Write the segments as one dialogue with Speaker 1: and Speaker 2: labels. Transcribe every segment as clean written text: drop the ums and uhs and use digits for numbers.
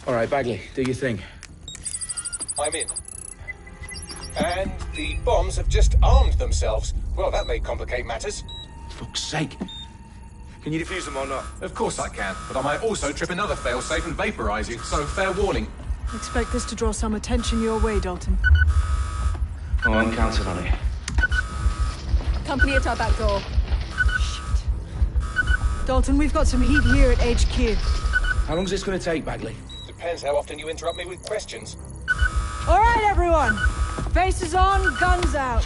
Speaker 1: All right, Bagley, do your thing.
Speaker 2: I'm in. And the bombs have just armed themselves. Well, that may complicate matters.
Speaker 1: Fuck's sake. Can you defuse them or not?
Speaker 2: Of course I can, but I might also trip another failsafe and vaporize you, so fair warning.
Speaker 3: Expect this to draw some attention your way, Dalton.
Speaker 1: Oh, I'm counting on it.
Speaker 4: Company at our back door.
Speaker 3: Shit. Dalton, we've got some heat here at HQ.
Speaker 1: How long's this going to take, Bagley?
Speaker 2: Depends how often you interrupt me with questions.
Speaker 3: All right, everyone. Faces on, guns out.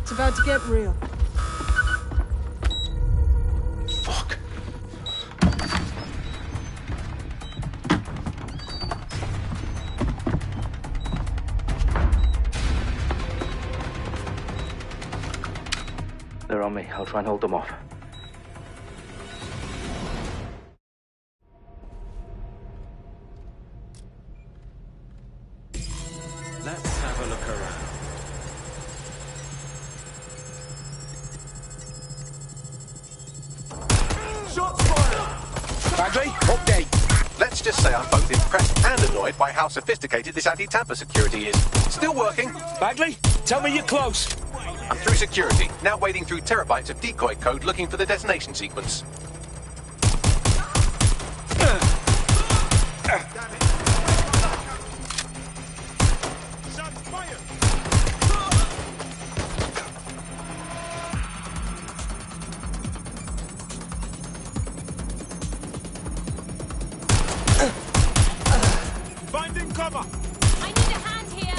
Speaker 3: It's about to get real.
Speaker 1: Fuck. They're on me. I'll try and hold them off.
Speaker 5: Let's have a look around.
Speaker 2: Shots fired!
Speaker 1: Bagley, update.
Speaker 2: Let's just say I'm both impressed and annoyed by how sophisticated this anti-tamper security is. Still working.
Speaker 1: Bagley, tell me you're close.
Speaker 2: I'm through security, now wading through terabytes of decoy code looking for the detonation sequence.
Speaker 5: Finding cover!
Speaker 4: I need a hand here.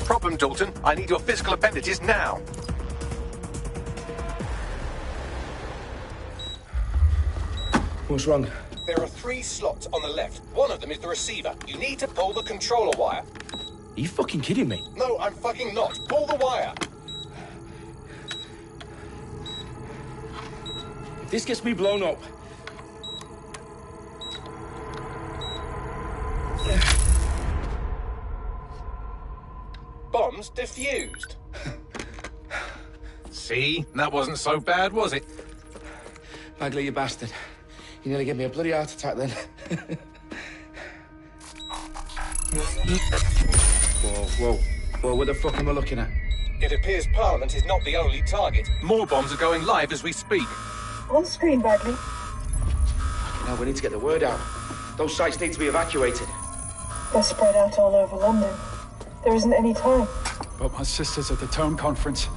Speaker 2: Problem, Dalton. I need your physical appendages now.
Speaker 1: What's wrong?
Speaker 2: There are 3 slots on the left. One of them is the receiver. You need to pull the controller wire.
Speaker 1: Are you fucking kidding me?
Speaker 2: No, I'm fucking not. Pull the wire.
Speaker 1: If this gets me blown up...
Speaker 2: Bombs defused. See? That wasn't so bad, was it?
Speaker 1: Bagley, you bastard. You nearly gave me a bloody heart attack then. Whoa, what the fuck am I looking at?
Speaker 2: It appears Parliament is not the only target. More bombs are going live as we speak.
Speaker 3: On screen, Bagley.
Speaker 1: Now we need to get the word out. Those sites need to be evacuated.
Speaker 6: They're spread out all over London. There isn't any time.
Speaker 5: But my sister's at the town conference.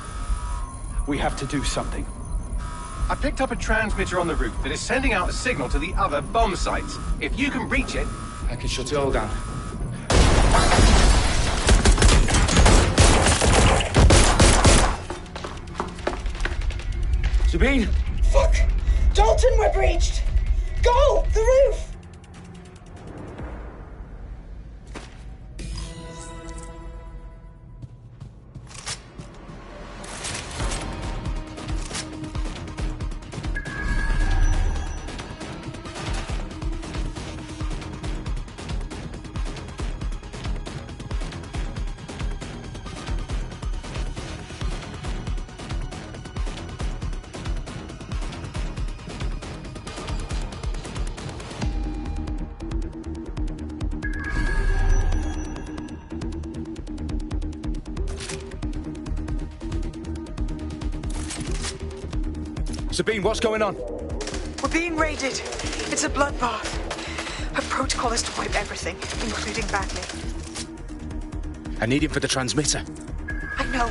Speaker 5: We have to do something.
Speaker 2: I picked up a transmitter on the roof that is sending out a signal to the other bomb sites. If you can reach it...
Speaker 1: I can shut it all down. Sabine!
Speaker 6: Fuck! Dalton, we're breached! Go! The roof!
Speaker 1: Sabine, what's going on?
Speaker 7: We're being raided. It's a bloodbath. Her protocol is to wipe everything, including Bagley.
Speaker 1: I need him for the transmitter.
Speaker 7: I know,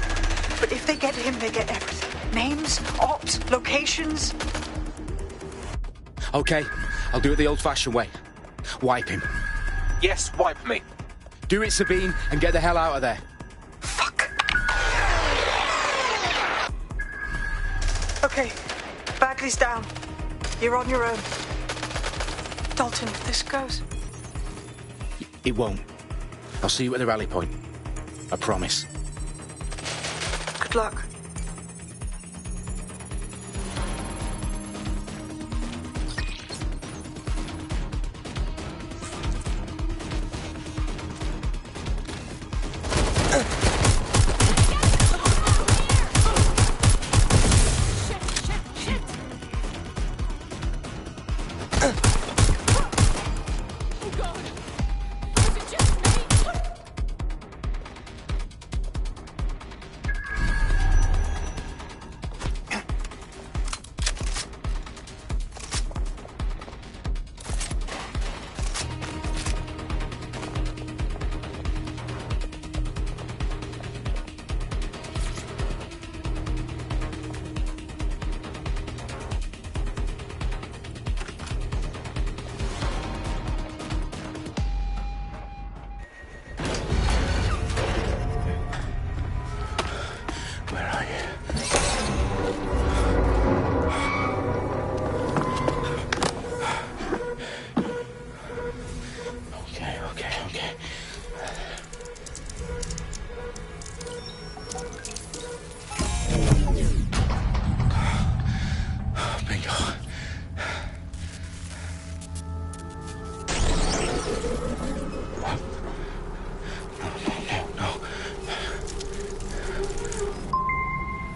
Speaker 7: but if they get him, they get everything. Names, ops, locations.
Speaker 1: Okay, I'll do it the old-fashioned way. Wipe him.
Speaker 2: Yes, wipe me.
Speaker 1: Do it, Sabine, and get the hell out of there.
Speaker 7: Fuck. Okay, Bagley's down. You're on your own. Dalton, if this goes...
Speaker 1: It won't. I'll see you at the rally point. I promise.
Speaker 7: luck.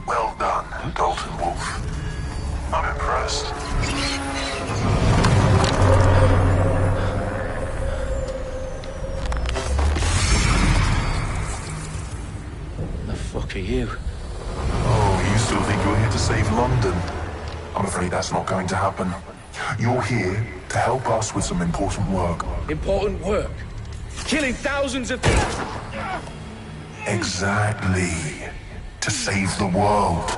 Speaker 8: Well done, Dalton Wolf. I'm impressed.
Speaker 1: The fuck are you?
Speaker 8: Oh, you still think you're here to save London? I'm afraid that's not going to happen. You're here to help us with some important work.
Speaker 1: Important work. Killing thousands of people.
Speaker 8: Exactly. To save the world.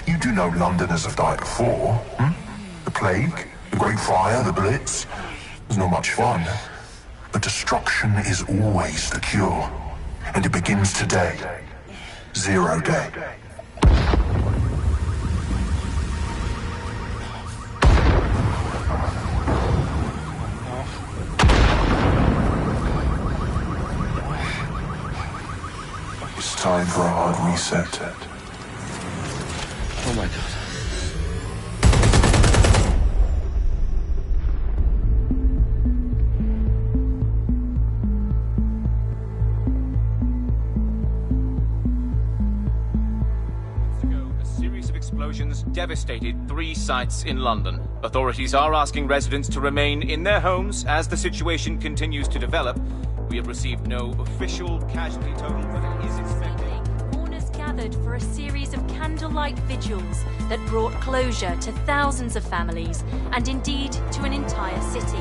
Speaker 8: You do know Londoners have died before, hmm? The plague, the Great Fire, the Blitz. It's not much fun. But destruction is always the cure. And it begins today. Zero Day. It's time for a hard reset.
Speaker 1: Oh my god.
Speaker 9: A series of explosions devastated 3 sites in London. Authorities are asking residents to remain in their homes as the situation continues to develop. We have received no official casualty total, but it is expected.
Speaker 4: Mourners gathered for a series of candlelight vigils that brought closure to thousands of families and indeed to an entire city.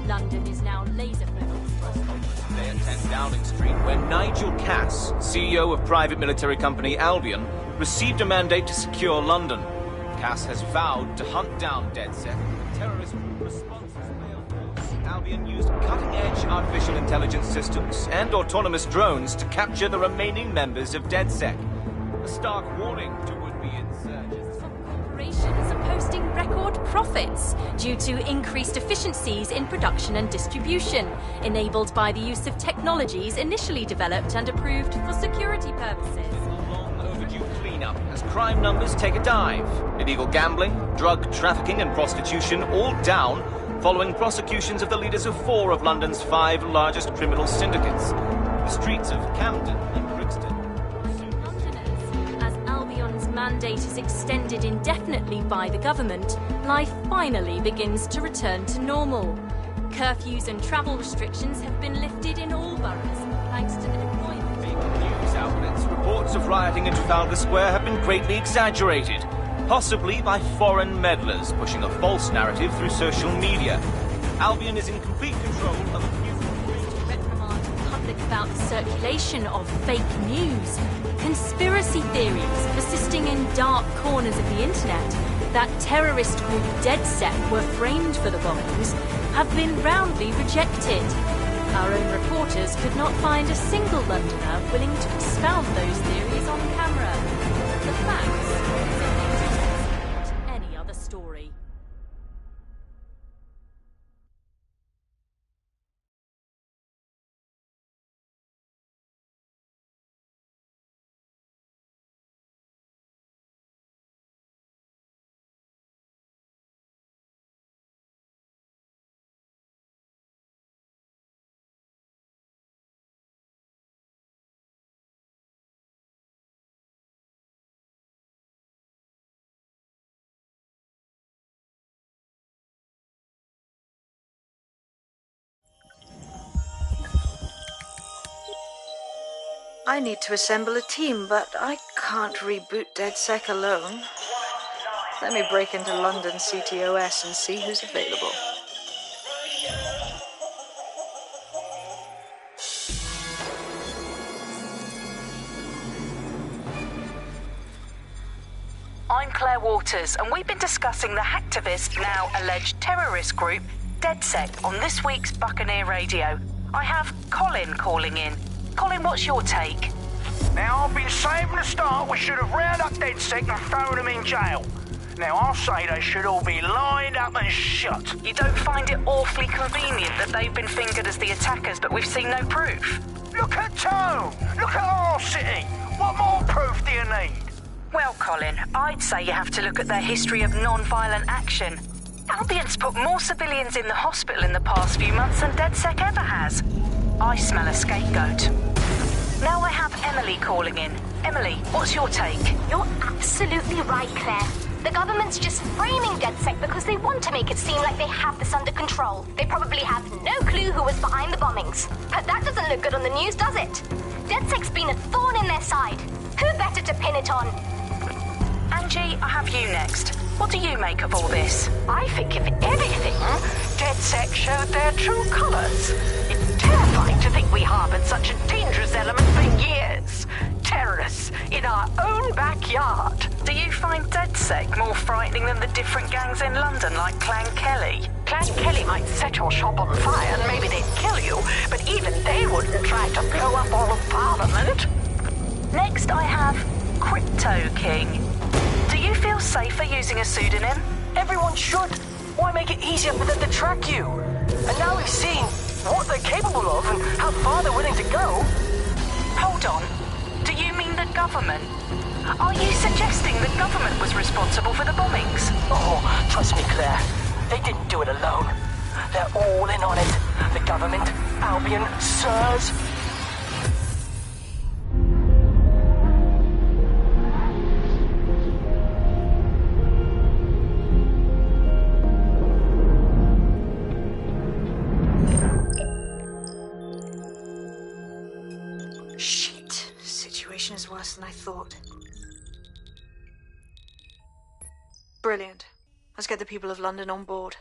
Speaker 4: London is now laser-focused.
Speaker 9: Today at 10 Downing Street, where Nigel Cass, CEO of private military company Albion, received a mandate to secure London. Cass has vowed to hunt down DedSec. Terrorist response has failed. Albion used cutting-edge artificial intelligence systems and autonomous drones to capture the remaining members of DedSec. A stark warning to would-be insurgents.
Speaker 4: Corporations are posting record profits due to increased efficiencies in production and distribution, enabled by the use of technologies initially developed and approved for security purposes.
Speaker 9: Overdue cleanup as crime numbers take a dive. Illegal gambling, drug trafficking and prostitution all down following prosecutions of the leaders of 4 of London's 5 largest criminal syndicates. The streets of Camden and Brixton.
Speaker 4: Londoners, as Albion's mandate is extended indefinitely by the government, life finally begins to return to normal. Curfews and travel restrictions have been lifted in all boroughs, thanks to the deployment.
Speaker 9: News outlets' reports of rioting in Trafalgar Square have been greatly exaggerated, possibly by foreign meddlers pushing a false narrative through social media. Albion is in complete control of a few.
Speaker 4: Reprimand the public about the circulation of fake news, conspiracy theories persisting in dark corners of the internet that terrorist group DedSec were framed for the bombings have been roundly rejected. Our own reporters could not find a single Londoner willing to expound those theories on camera. The facts
Speaker 7: I need to assemble a team, but I can't reboot DedSec alone. Let me break into London CTOS and see who's available.
Speaker 10: I'm Claire Waters, and we've been discussing the hacktivist, now alleged terrorist group, DedSec, on this week's Buccaneer Radio. I have Colin calling in. Colin, what's your take?
Speaker 11: Now, I've been saying from the start we should have rounded up DedSec and thrown them in jail. Now, I'll say they should all be lined up and shot.
Speaker 10: You don't find it awfully convenient that they've been fingered as the attackers, but we've seen no proof?
Speaker 11: Look at Tone! Look at our city! What more proof do you need?
Speaker 10: Well, Colin, I'd say you have to look at their history of non-violent action. Albion's put more civilians in the hospital in the past few months than DedSec ever has. I smell a scapegoat. Now I have Emily calling in. Emily, what's your take?
Speaker 12: You're absolutely right, Claire. The government's just framing DedSec because they want to make it seem like they have this under control. They probably have no clue who was behind the bombings. But that doesn't look good on the news, does it? DedSec's been a thorn in their side. Who better to pin it on?
Speaker 10: Angie, I have you next. What do you make of all this?
Speaker 6: I think, if anything, DedSec showed their true colours. It's terrifying to think we harboured such a dangerous element for years. Terrorists in our own backyard.
Speaker 10: Do you find DedSec more frightening than the different gangs in London, like Clan Kelly?
Speaker 6: Clan Kelly might set your shop on fire and maybe they'd kill you, but even they wouldn't try to blow up all of Parliament.
Speaker 10: Next, I have Crypto King. Do you feel safer using a pseudonym?
Speaker 13: Everyone should. Why make it easier for them to track you? And now we've seen what they're capable of and how far they're willing to go.
Speaker 10: Hold on. Do you mean the government? Are you suggesting the government was responsible for the bombings?
Speaker 13: Oh, trust me, Claire. They didn't do it alone. They're all in on it. The government, Albion, SIRS.
Speaker 7: Shit. Situation is worse than I thought. Brilliant. Let's get the people of London on board.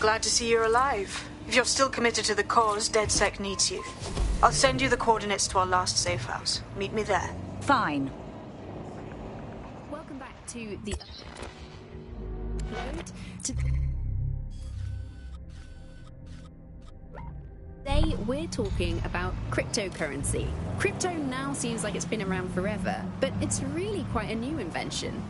Speaker 7: glad to see you're alive. If you're still committed to the cause, DedSec needs you. I'll send you the coordinates to our last safe house. Meet me there.
Speaker 14: Fine. Welcome back to the upload. Today we're talking about cryptocurrency. Crypto now seems like it's been around forever, but it's really quite a new invention.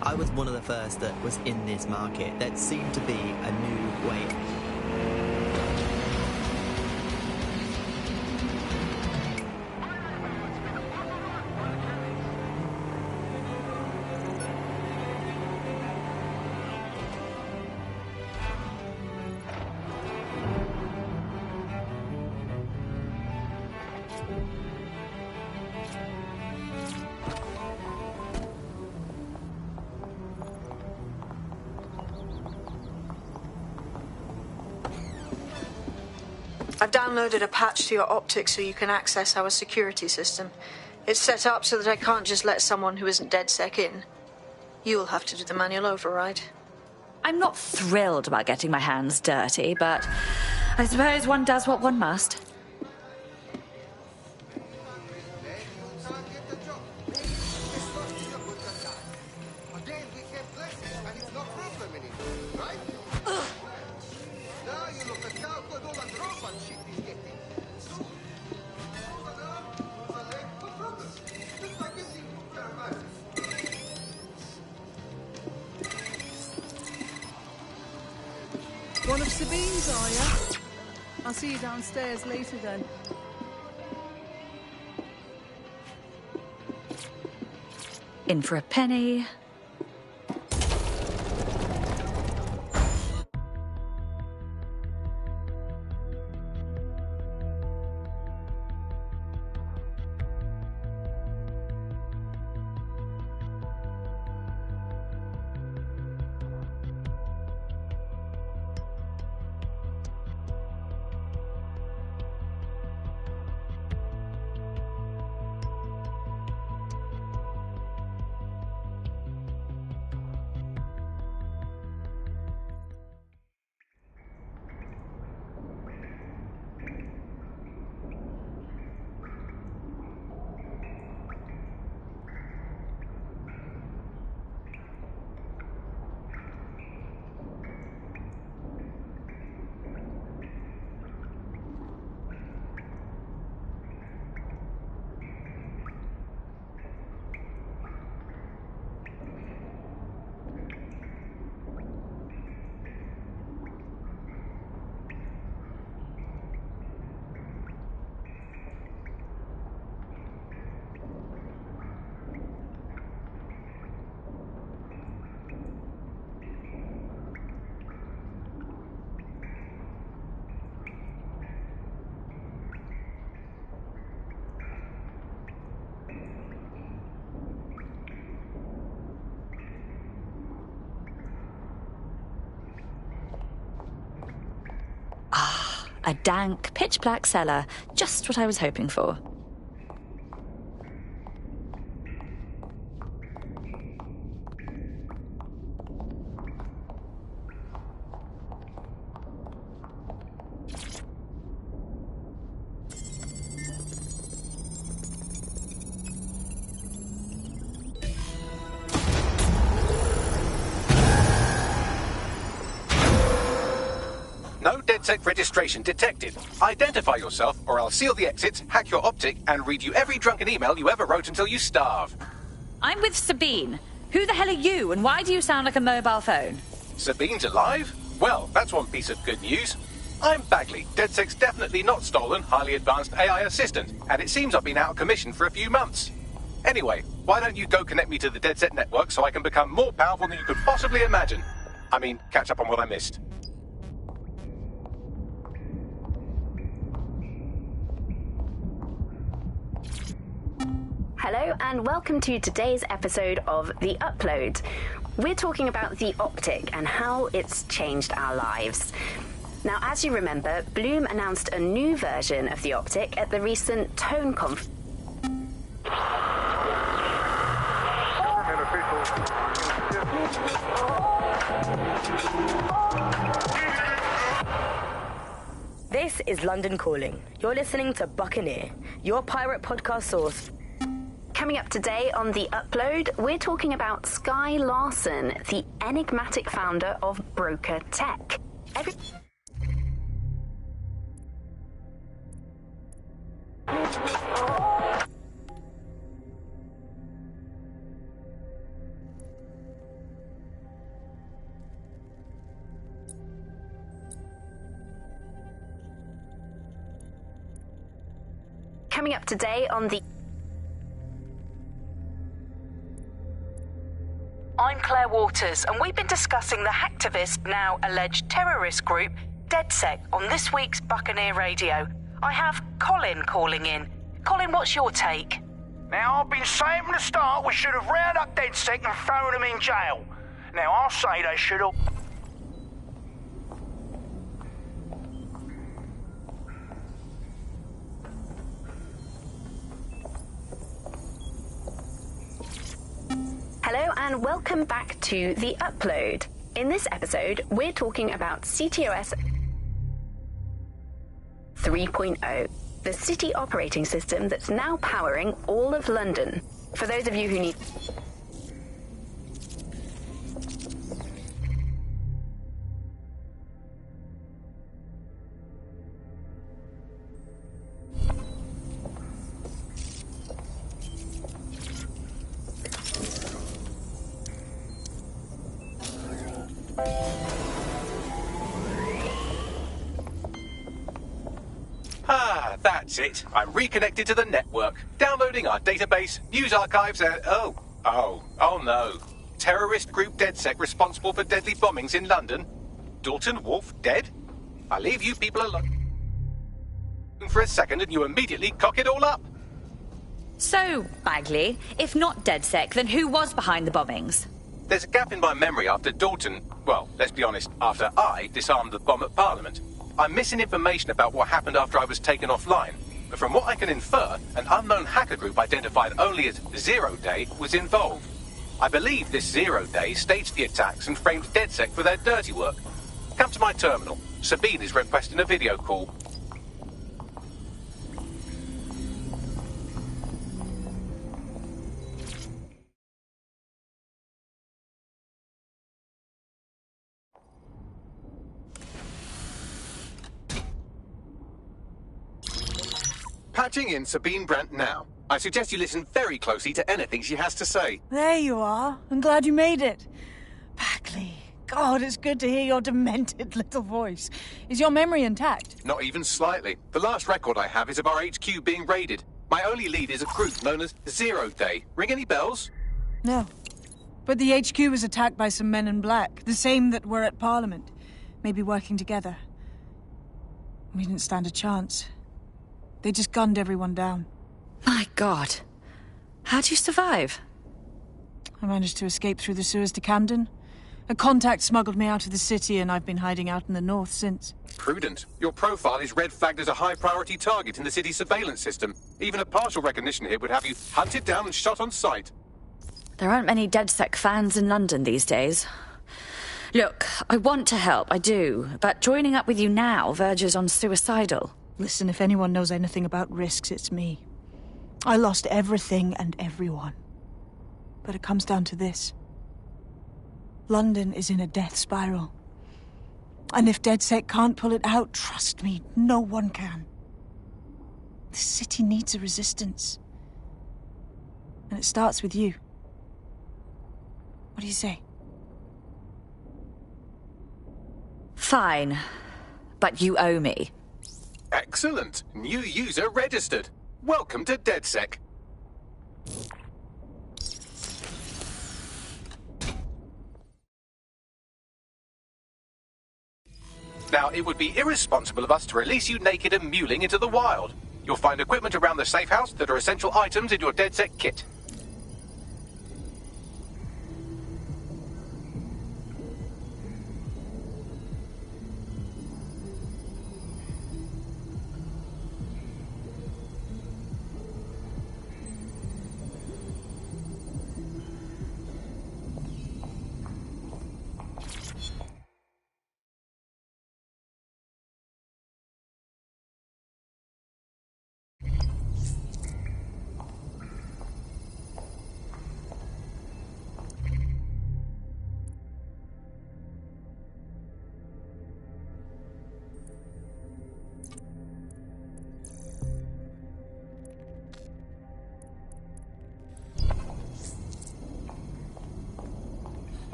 Speaker 15: I was one of the first that was in this market. That seemed to be a new way.
Speaker 7: I've downloaded a patch to your optics so you can access our security system. It's set up so that I can't just let someone who isn't DedSec in. You'll have to do the manual override.
Speaker 14: I'm not thrilled about getting my hands dirty, but I suppose one does what one must.
Speaker 3: One of Sabine's, are you? I'll see you downstairs later then.
Speaker 14: In for a penny. A dank, pitch-black cellar. Just what I was hoping for.
Speaker 2: No DedSec registration detected. Identify yourself, or I'll seal the exits, hack your optic, and read you every drunken email you ever wrote until you starve.
Speaker 16: I'm with Sabine. Who the hell are you, and why do you sound like a mobile phone?
Speaker 2: Sabine's alive? Well, that's one piece of good news. I'm Bagley, DedSec's definitely not stolen, highly advanced AI assistant, and it seems I've been out of commission for a few months. Anyway, why don't you go connect me to the DedSec network so I can become more powerful than you could possibly imagine? I mean, catch up on what I missed.
Speaker 14: Hello and welcome to today's episode of The Upload. We're talking about the optic and how it's changed our lives. Now, as you remember, Bloom announced a new version of the optic at the recent Tone Conference.
Speaker 17: This is London Calling. You're listening to Buccaneer, your pirate podcast source.
Speaker 14: Coming up today on The Upload, we're talking about Sky Larson, the enigmatic founder of Broker Tech. Coming up today on the... I'm Claire Waters, and we've been discussing the hacktivist, now alleged terrorist group, DedSec, on this week's Buccaneer Radio. I have Colin calling in. Colin, what's your take?
Speaker 11: Now, I've been saying from the start we should have rounded up DedSec and thrown them in jail. Now, I'll say they should have...
Speaker 14: Hello and welcome back to The Upload. In this episode, we're talking about CTOS 3.0, the city operating system that's now powering all of London. For those of you who need...
Speaker 2: That's it. I'm reconnected to the network, downloading our database, news archives, and... Oh no. Terrorist group DedSec responsible for deadly bombings in London? Dalton Wolf dead? I leave you people alone for a second and you immediately cock it all up.
Speaker 16: So, Bagley, if not DedSec, then who was behind the bombings?
Speaker 2: There's a gap in my memory after Dalton... Well, let's be honest, after I disarmed the bomb at Parliament. I'm missing information about what happened after I was taken offline. But from what I can infer, an unknown hacker group identified only as Zero Day was involved. I believe this 0 Day staged the attacks and framed DedSec for their dirty work. Come to my terminal. Sabine is requesting a video call. Patching in Sabine Brandt now. I suggest you listen very closely to anything she has to say.
Speaker 3: There you are. I'm glad you made it. Bagley, God, it's good to hear your demented little voice. Is your memory intact?
Speaker 2: Not even slightly. The last record I have is of our HQ being raided. My only lead is a group known as 0 Day. Ring any bells?
Speaker 3: No. But the HQ was attacked by some men in black, the same that were at Parliament. Maybe working together. We didn't stand a chance. They just gunned everyone down.
Speaker 16: My God. How'd you survive?
Speaker 3: I managed to escape through the sewers to Camden. A contact smuggled me out of the city, and I've been hiding out in the north since.
Speaker 2: Prudent. Your profile is red flagged as a high-priority target in the city's surveillance system. Even a partial recognition here would have you hunted down and shot on sight.
Speaker 16: There aren't many DedSec fans in London these days. Look, I want to help, I do, but joining up with you now verges on suicidal.
Speaker 3: Listen, if anyone knows anything about risks, it's me. I lost everything and everyone. But it comes down to this. London is in a death spiral. And if DedSec can't pull it out, trust me, no one can. The city needs a resistance. And it starts with you. What do you say?
Speaker 16: Fine. But you owe me.
Speaker 2: Excellent. New user registered. Welcome to DedSec. Now, it would be irresponsible of us to release you naked and mewling into the wild. You'll find equipment around the safe house that are essential items in your DedSec kit.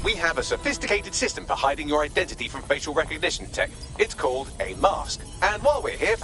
Speaker 2: We have a sophisticated system for hiding your identity from facial recognition tech. It's called a mask. And while we're here...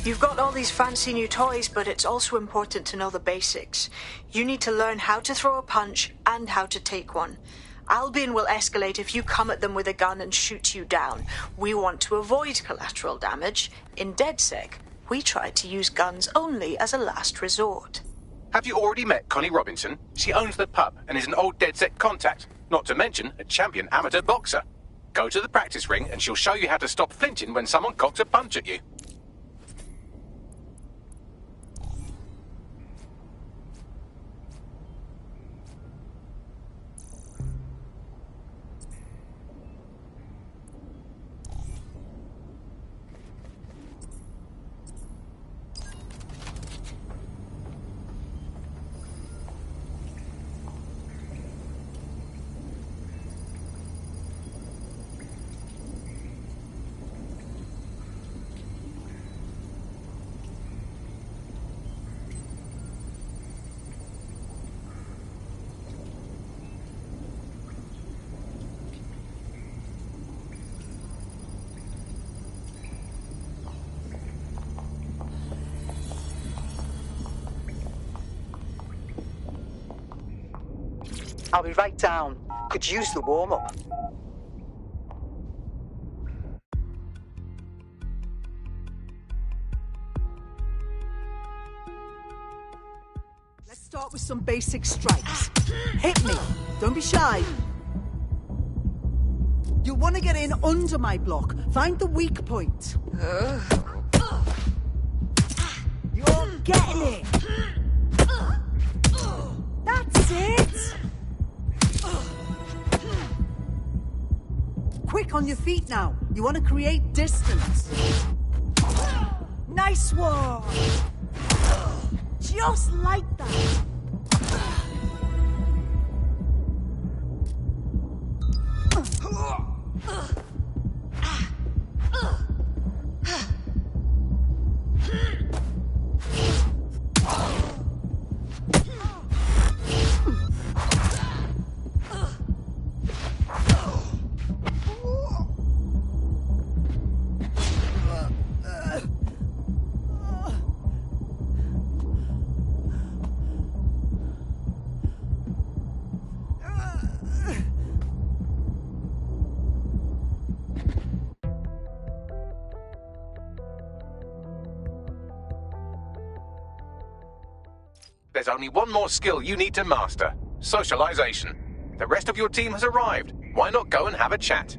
Speaker 7: You've got all these fancy new toys, but it's also important to know the basics. You need to learn how to throw a punch and how to take one. Albion will escalate if you come at them with a gun and shoot you down. We want to avoid collateral damage. In DedSec, we try to use guns only as a last resort.
Speaker 2: Have you already met Connie Robinson? She owns the pub and is an old DedSec contact, not to mention a champion amateur boxer. Go to the practice ring and she'll show you how to stop flinching when someone cocks a punch at you.
Speaker 18: I'll be right down. Could use the warm-up.
Speaker 19: Let's start with some basic strikes. Hit me. Don't be shy. You'll want to get in under my block. Find the weak point. You're getting it. That's it. Quick on your feet now. You want to create distance. Nice one. Just like that.
Speaker 2: There's only one more skill you need to master: socialization. The rest of your team has arrived. Why not go and have a chat?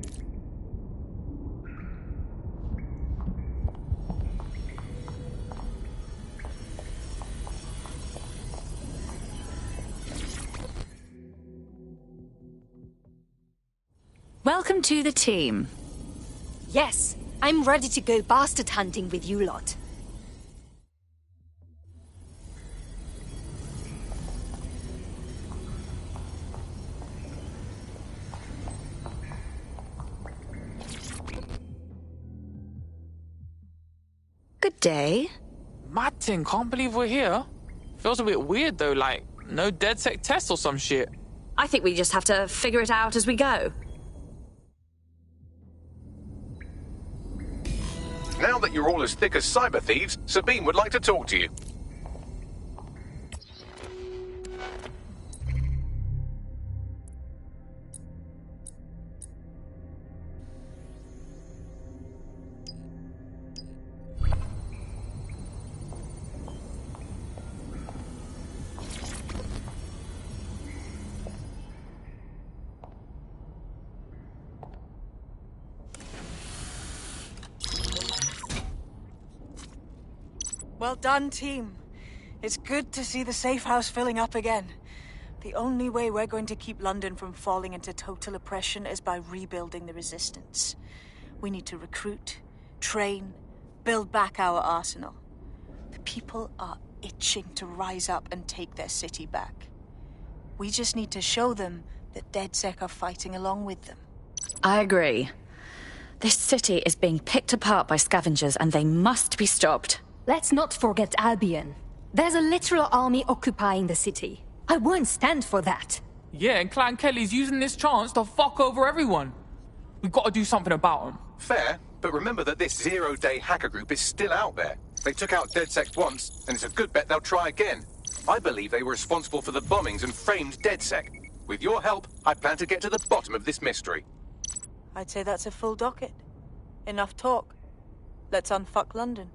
Speaker 16: Welcome to the team.
Speaker 4: Yes, I'm ready to go bastard hunting with you lot.
Speaker 16: Good day.
Speaker 20: Martin, can't believe we're here. Feels a bit weird though, like no DedSec test or some shit.
Speaker 16: I think we just have to figure it out as we go.
Speaker 2: Now that you're all as thick as cyber thieves, Sabine would like to talk to you.
Speaker 3: Well done, team. It's good to see the safe house filling up again. The only way we're going to keep London from falling into total oppression is by rebuilding the resistance. We need to recruit, train, build back our arsenal. The people are itching to rise up and take their city back. We just need to show them that DedSec are fighting along with them.
Speaker 16: I agree. This city is being picked apart by scavengers and they must be stopped.
Speaker 4: Let's not forget Albion. There's a literal army occupying the city. I won't stand for that.
Speaker 20: Yeah, and Clan Kelly's using this chance to fuck over everyone. We've got to do something about them.
Speaker 2: Fair, but remember that this zero-day hacker group is still out there. They took out DedSec once, and it's a good bet they'll try again. I believe they were responsible for the bombings and framed DedSec. With your help, I plan to get to the bottom of this mystery.
Speaker 3: I'd say that's a full docket. Enough talk. Let's unfuck London.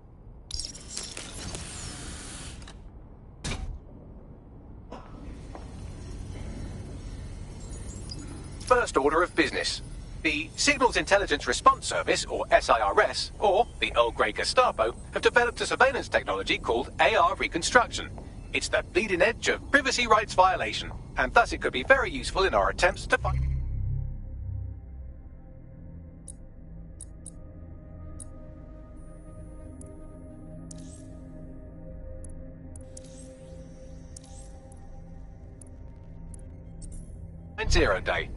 Speaker 2: First order of business. The Signals Intelligence Response Service, or SIRS, or the Earl Grey Gestapo, have developed a surveillance technology called AR Reconstruction. It's the bleeding edge of privacy rights violation, and thus it could be very useful in our attempts to fight. Zero day.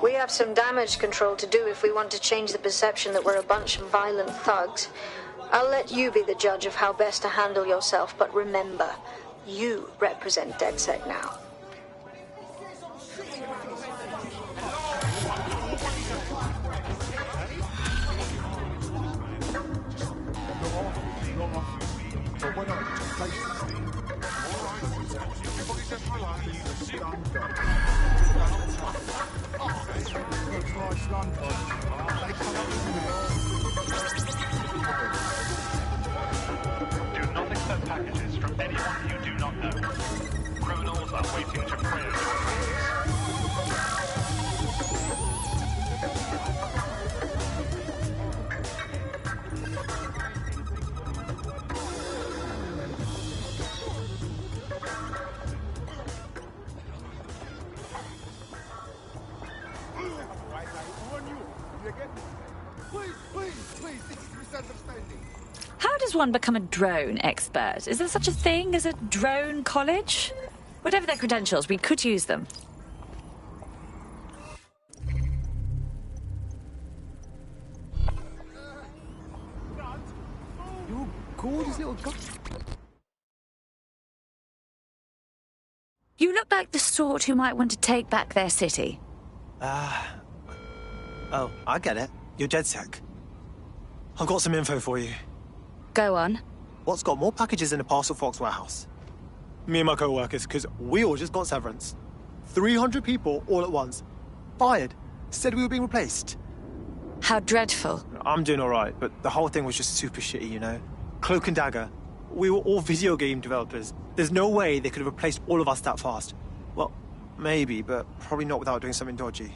Speaker 7: We have some damage control to do if we want to change the perception that we're a bunch of violent thugs. I'll let you be the judge of how best to handle yourself, but remember, you represent DedSec now.
Speaker 21: Do not accept packages from anyone you do not know. Criminals are waiting to prey on your
Speaker 16: How does one become a drone expert? Is there such a thing as a drone college? Whatever their credentials, we could use them.
Speaker 22: You gorgeous little guy.
Speaker 16: You look like the sort who might want to take back their city.
Speaker 22: Oh, I get it. You're DedSec. I've got some info for you.
Speaker 16: Go on.
Speaker 22: What's got more packages in a parcel Fox warehouse? Me and my co-workers, because we all just got severance. 300 people all at once. Fired. Said we were being replaced.
Speaker 16: How dreadful.
Speaker 22: I'm doing all right, but the whole thing was just super shitty, you know? Cloak and Dagger. We were all video game developers. There's no way they could have replaced all of us that fast. Well, maybe, but probably not without doing something dodgy.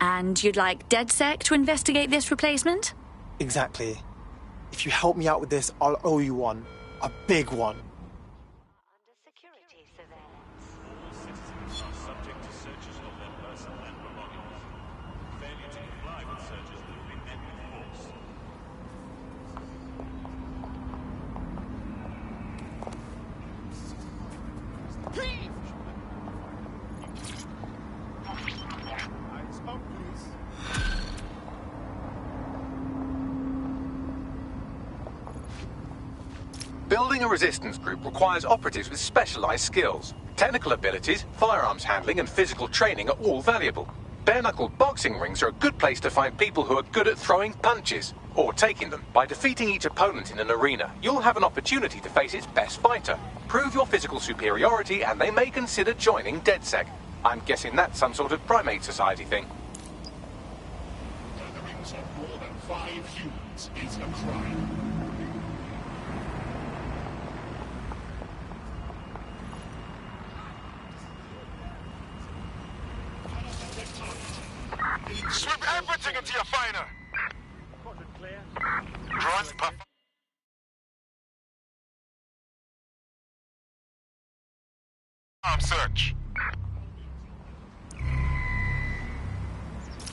Speaker 16: And you'd like DedSec to investigate this replacement?
Speaker 22: Exactly. If you help me out with this, I'll owe you one. A big one.
Speaker 2: Building a resistance group requires operatives with specialized skills. Technical abilities, firearms handling, and physical training are all valuable. Bare-knuckle boxing rings are a good place to find people who are good at throwing punches, or taking them. By defeating each opponent in an arena, you'll have an opportunity to face its best fighter. Prove your physical superiority, and they may consider joining DedSec. I'm guessing that's some sort of primate society thing.
Speaker 8: Gatherings of more than 5 humans is a crime.
Speaker 21: Sweep everything into your finder! Drones puff. Arm search.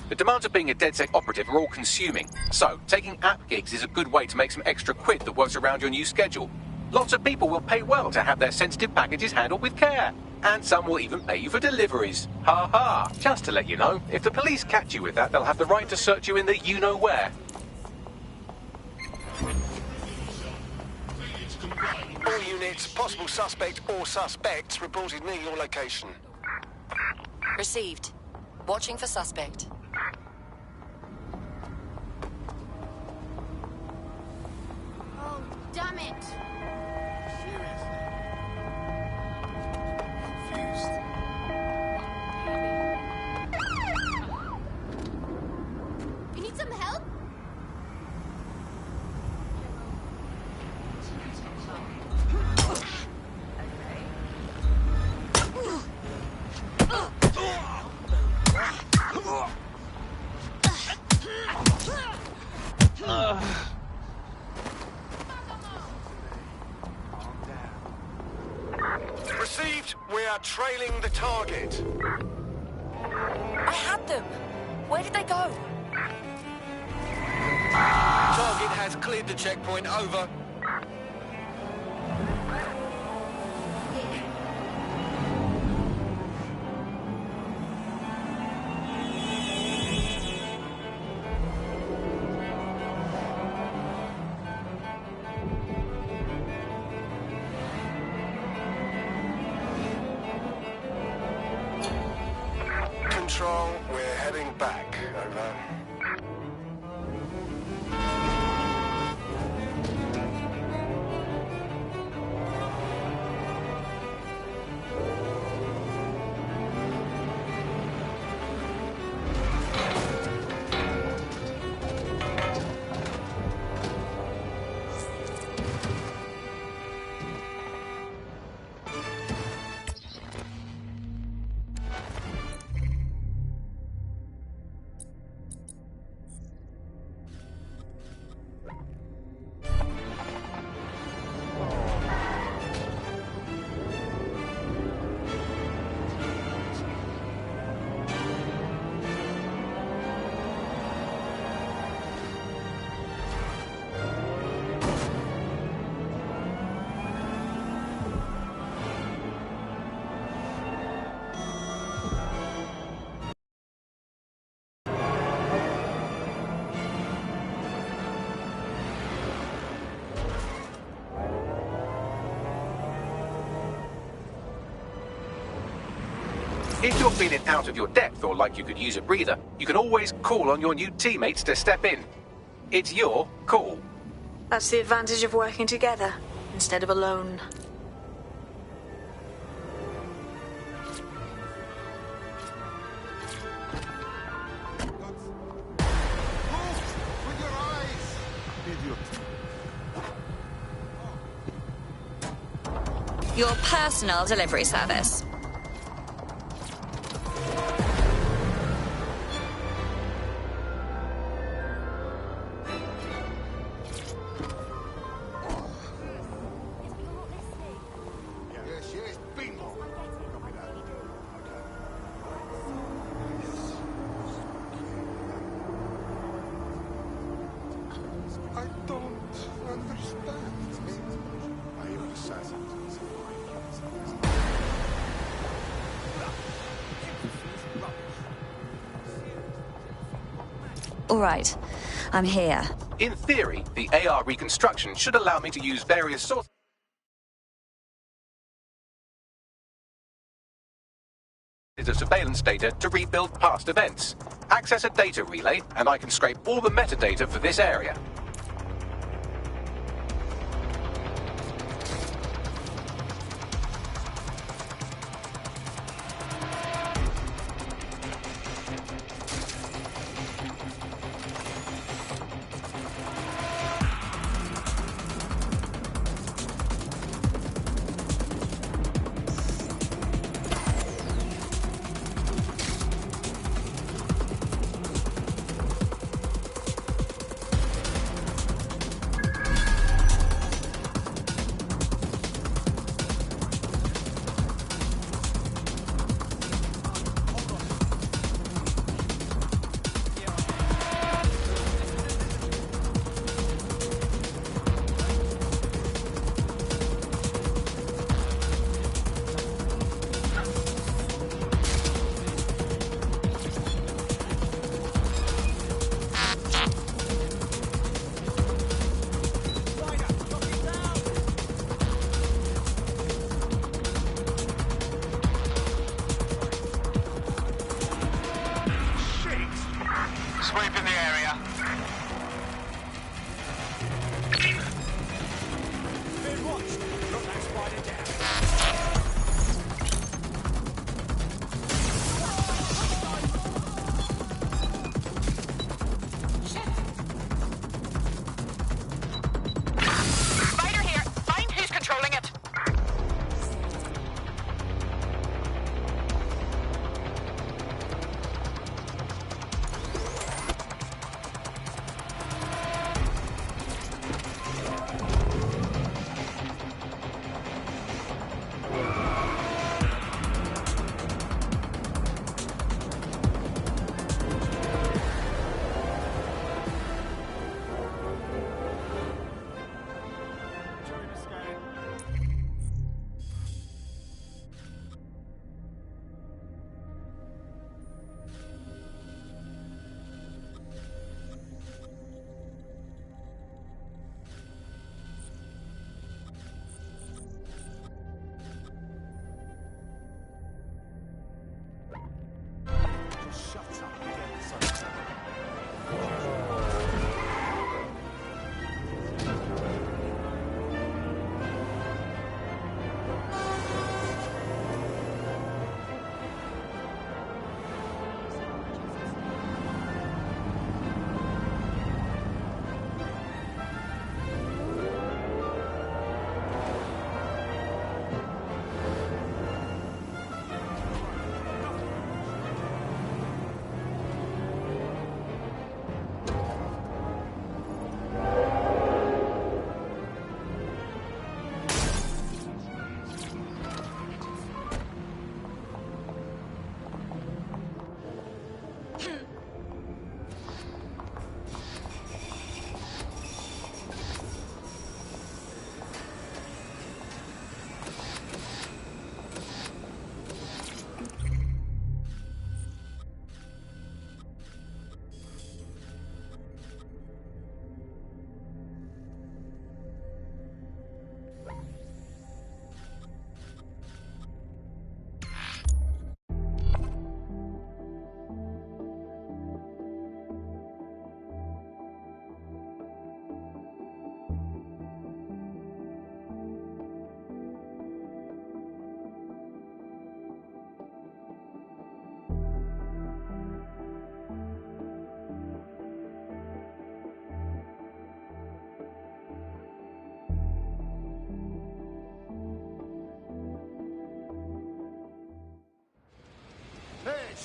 Speaker 2: The demands of being a DedSec operative are all-consuming, so taking app gigs is a good way to make some extra quid that works around your new schedule. Lots of people will pay well to have their sensitive packages handled with care, and some will even pay you for deliveries. Ha ha! Just to let you know, if the police catch you with that, they'll have the right to search you in the you-know-where.
Speaker 11: All units, possible suspect or suspects, reported near your location.
Speaker 23: Received. Watching for suspect.
Speaker 12: Oh, damn it! You need some help?
Speaker 11: Received. We are trailing the target.
Speaker 23: I had them. Where did they go?
Speaker 11: Target has cleared the checkpoint. Over.
Speaker 1: Control, we're heading back. Over.
Speaker 2: If you're feeling out of your depth or like you could use a breather, you can always call on your new teammates to step in. It's your call.
Speaker 7: That's the advantage of working together instead of alone.
Speaker 16: Your personal delivery service. All right, I'm here.
Speaker 2: In theory, the AR reconstruction should allow me to use various sources of surveillance data to rebuild past events. Access a data relay, and I can scrape all the metadata for this area.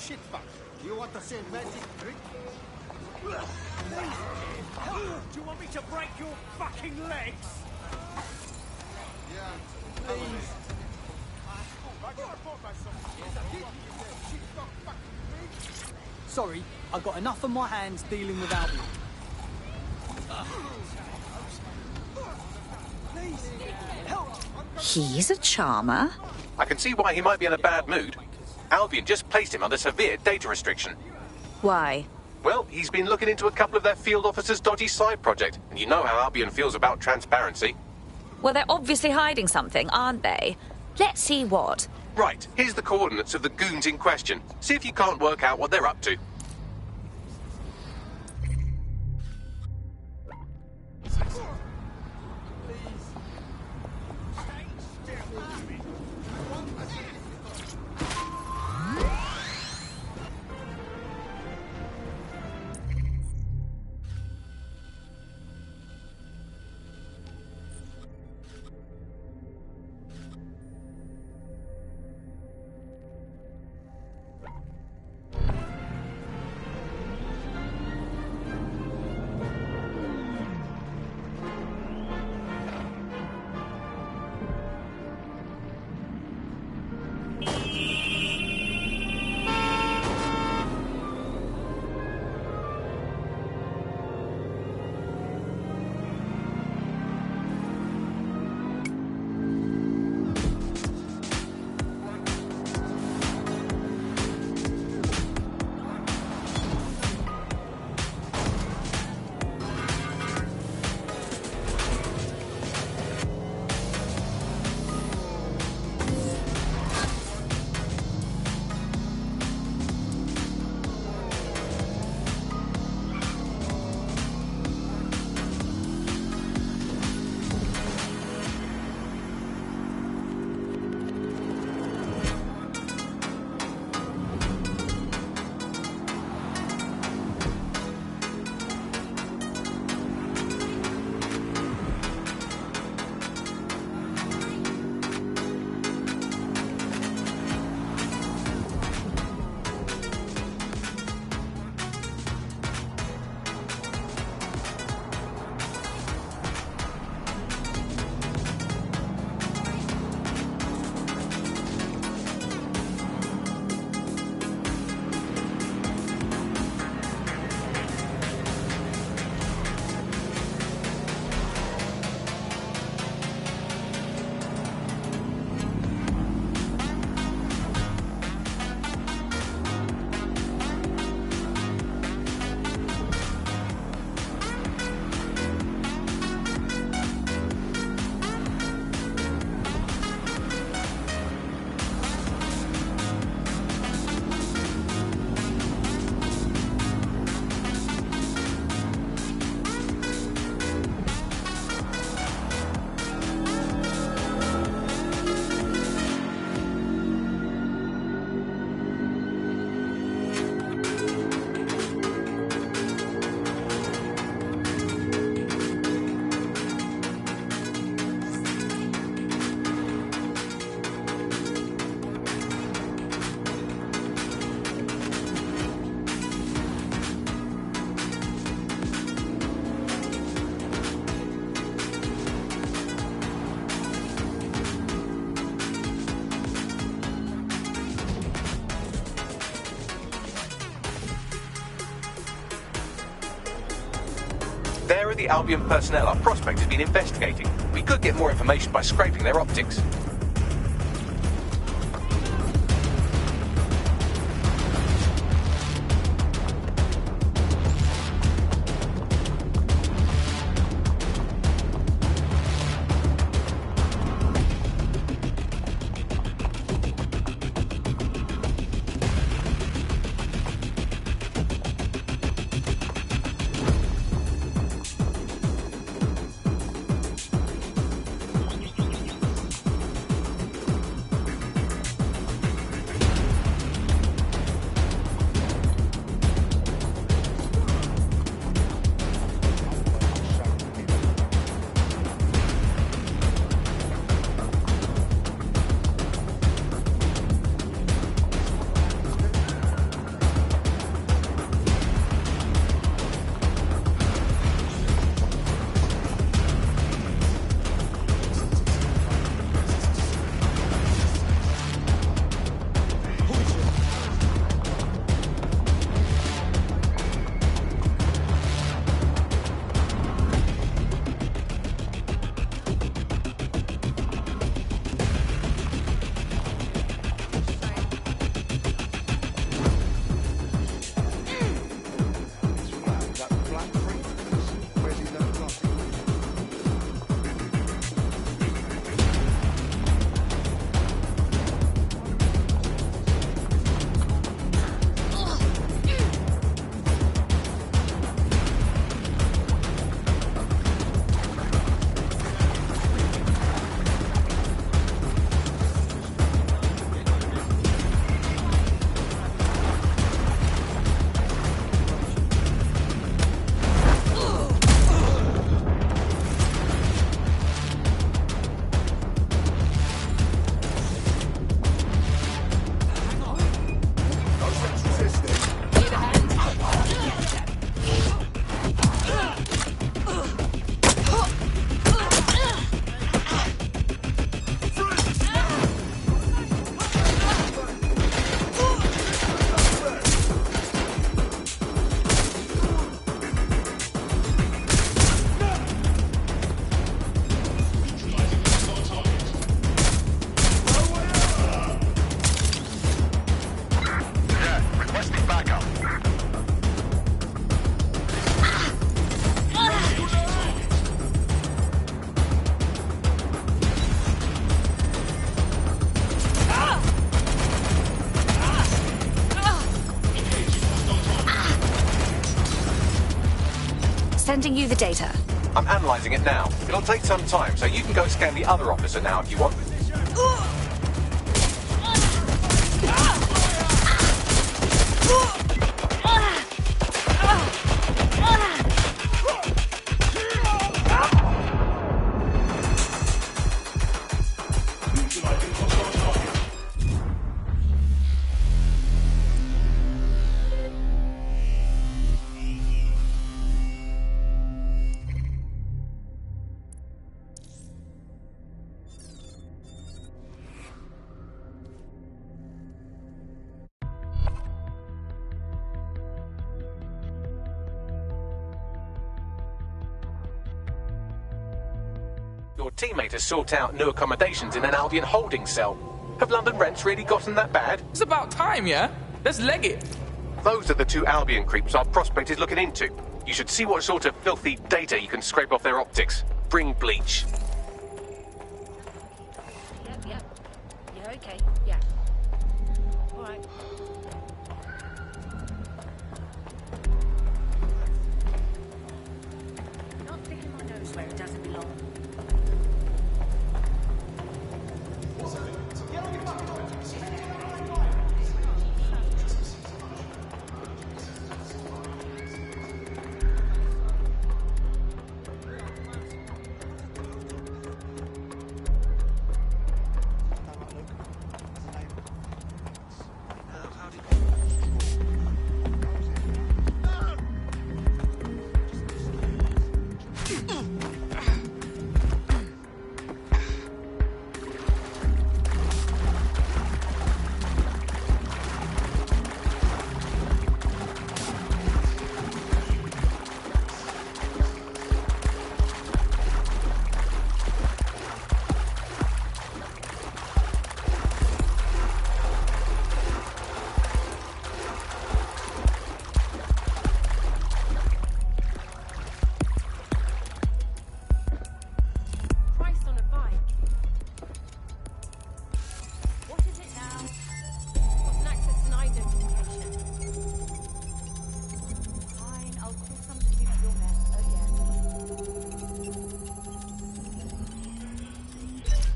Speaker 5: shit fuck. You want to say magic trick?
Speaker 11: Do you want me to break your fucking legs?
Speaker 5: Yeah, please.
Speaker 6: Sorry, I've got enough on my hands dealing with Albion. Please, help!
Speaker 16: He's a charmer.
Speaker 2: I can see why he might be in a bad mood. Albion just placed him under severe data restriction.
Speaker 16: Why?
Speaker 2: Well, he's been looking into a couple of their field officers' dodgy side project, and you know how Albion feels about transparency.
Speaker 16: Well, they're obviously hiding something, aren't they? Let's see what.
Speaker 2: Right, here's the coordinates of the goons in question. See if you can't work out what they're up to. There are the Albion personnel our prospect has been investigating. We could get more information by scraping their optics.
Speaker 16: Sending you the data.
Speaker 2: I'm analysing it now. It'll take some time, so you can go scan the other officer now if you want. Your teammate has sought out new accommodations in an Albion holding cell. Have London rents really gotten that bad?
Speaker 20: It's about time, yeah? Let's leg it.
Speaker 2: Those are the 2 Albion creeps our prospect is looking into. You should see what sort of filthy data you can scrape off their optics. Bring bleach.
Speaker 16: Yep. Yeah, okay. Yeah. All right. Not sticking my nose where it doesn't belong.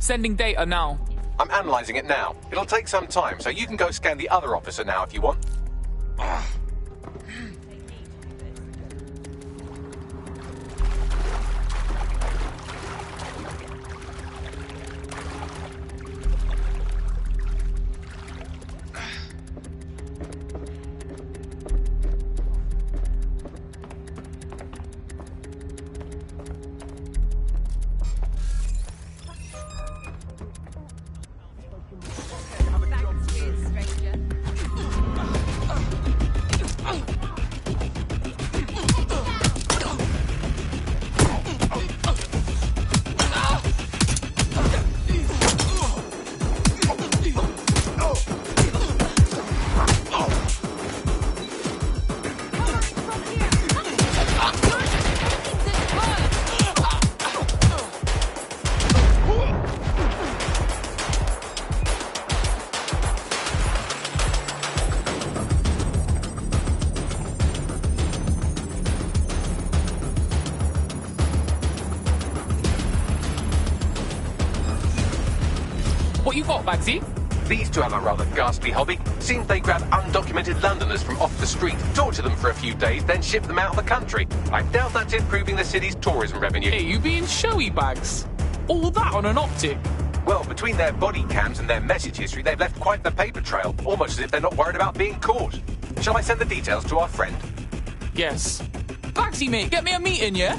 Speaker 20: Sending data now.
Speaker 2: I'm analysing it now. It'll take some time, so you can go scan the other officer now if you want.
Speaker 20: What you got, Bagsy?
Speaker 2: These 2 have a rather ghastly hobby. Seems they grab undocumented Londoners from off the street, torture them for a few days, then ship them out of the country. I doubt that's improving the city's tourism revenue.
Speaker 20: Hey, you being showy, Bags? All that on an optic?
Speaker 2: Well, between their body cams and their message history, they've left quite the paper trail, almost as if they're not worried about being caught. Shall I send the details to our friend?
Speaker 20: Yes. Bagsy, mate, get me a meeting, yeah?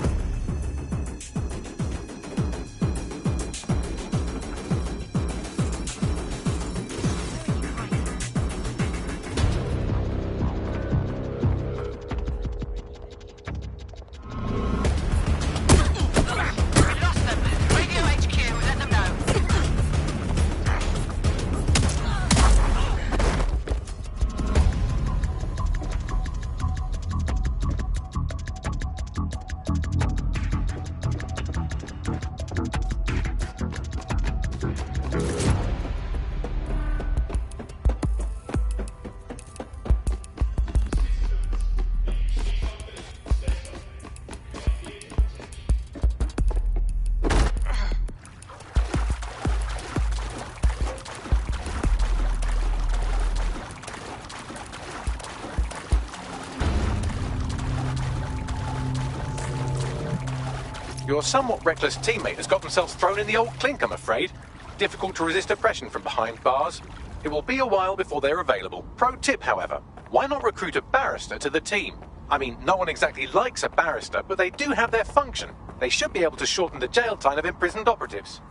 Speaker 2: Your somewhat reckless teammate has got themselves thrown in the old clink, I'm afraid. Difficult to resist oppression from behind bars. It will be a while before they're available. Pro tip, however, why not recruit a barrister to the team? I mean, no one exactly likes a barrister, but they do have their function. They should be able to shorten the jail time of imprisoned operatives.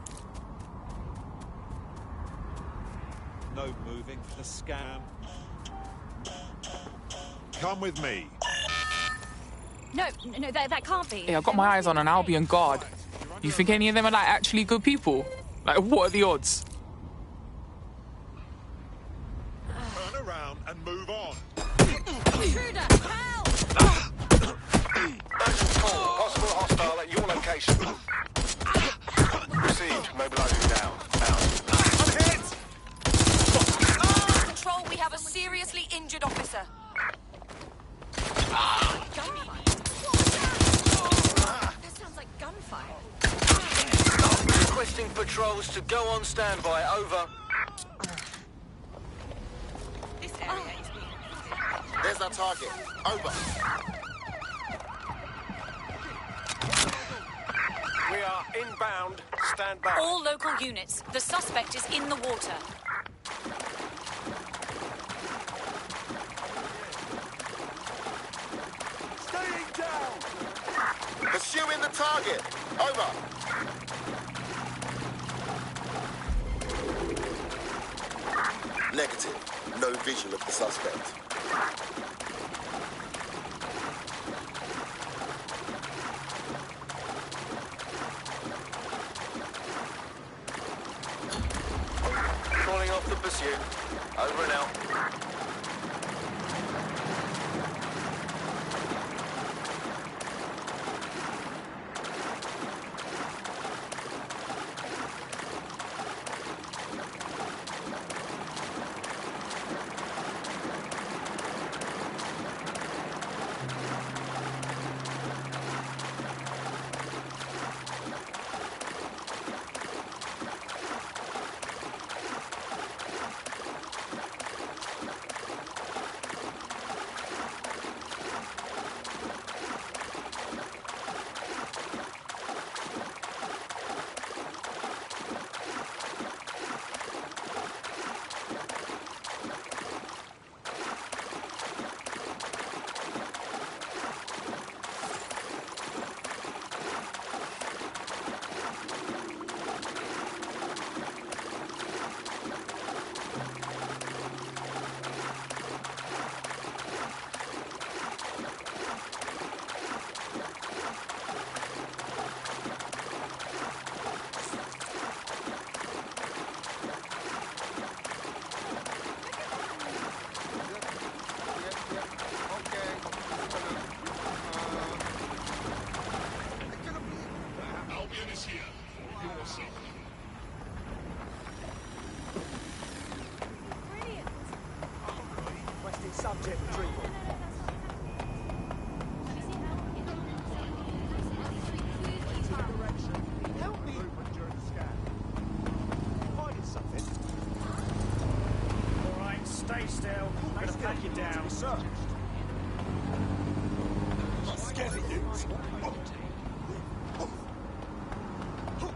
Speaker 9: No moving for the scan. Come with me.
Speaker 23: No, that can't be.
Speaker 20: Hey, I got my eyes on an Albion guard. You think any of them are like actually good people? Like, what are the odds?
Speaker 9: Turn around and move on.
Speaker 23: Intruder, help!
Speaker 1: Possible hostile at your location. Received. Mobilizing now.
Speaker 9: I'm hit!
Speaker 23: Control, we have a seriously injured officer. That sounds like gunfire.
Speaker 10: Requesting patrols to go on standby. Over.
Speaker 23: This area is being...
Speaker 10: There's our target. Over.
Speaker 1: We are inbound. Stand by.
Speaker 23: All local units. The suspect is in the water.
Speaker 1: Staying down.
Speaker 10: Pursuing the target. Over. Negative. No visual of the suspect. Calling off the pursuit. Over and out.
Speaker 5: Subject retrieval. Help me. During the scan. Finding something.
Speaker 11: All right, stay still. I'm gonna pack you down.
Speaker 9: Scared of you.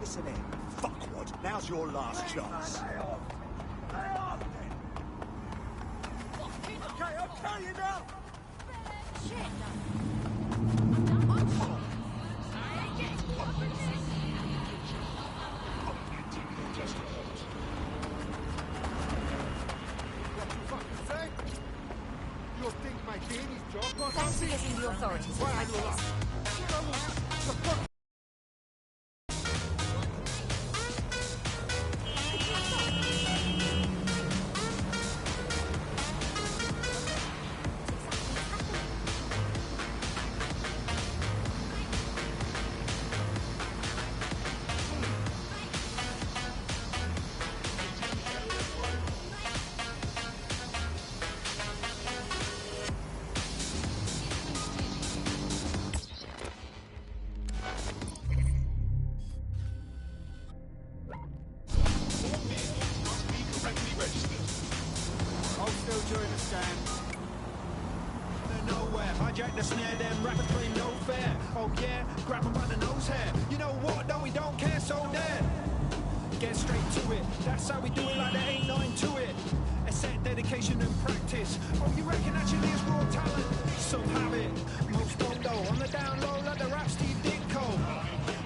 Speaker 5: Listen in, fuckwad. Now's your last chance. Okay, you now.
Speaker 23: Thanks for getting the authorities behind this.
Speaker 5: Hold still during the scan. They're nowhere.
Speaker 13: hijack the snare, them rappers claim no fair. Oh yeah, grab them by the nose hair. You know what, no, we don't care, so there. Get straight to it, that's how we do it, like there ain't nothing to it. A set, dedication and practice. Oh, you reckon actually it's raw talent? Some have it, most don't though. On the down low, like the rap Steve Ditko.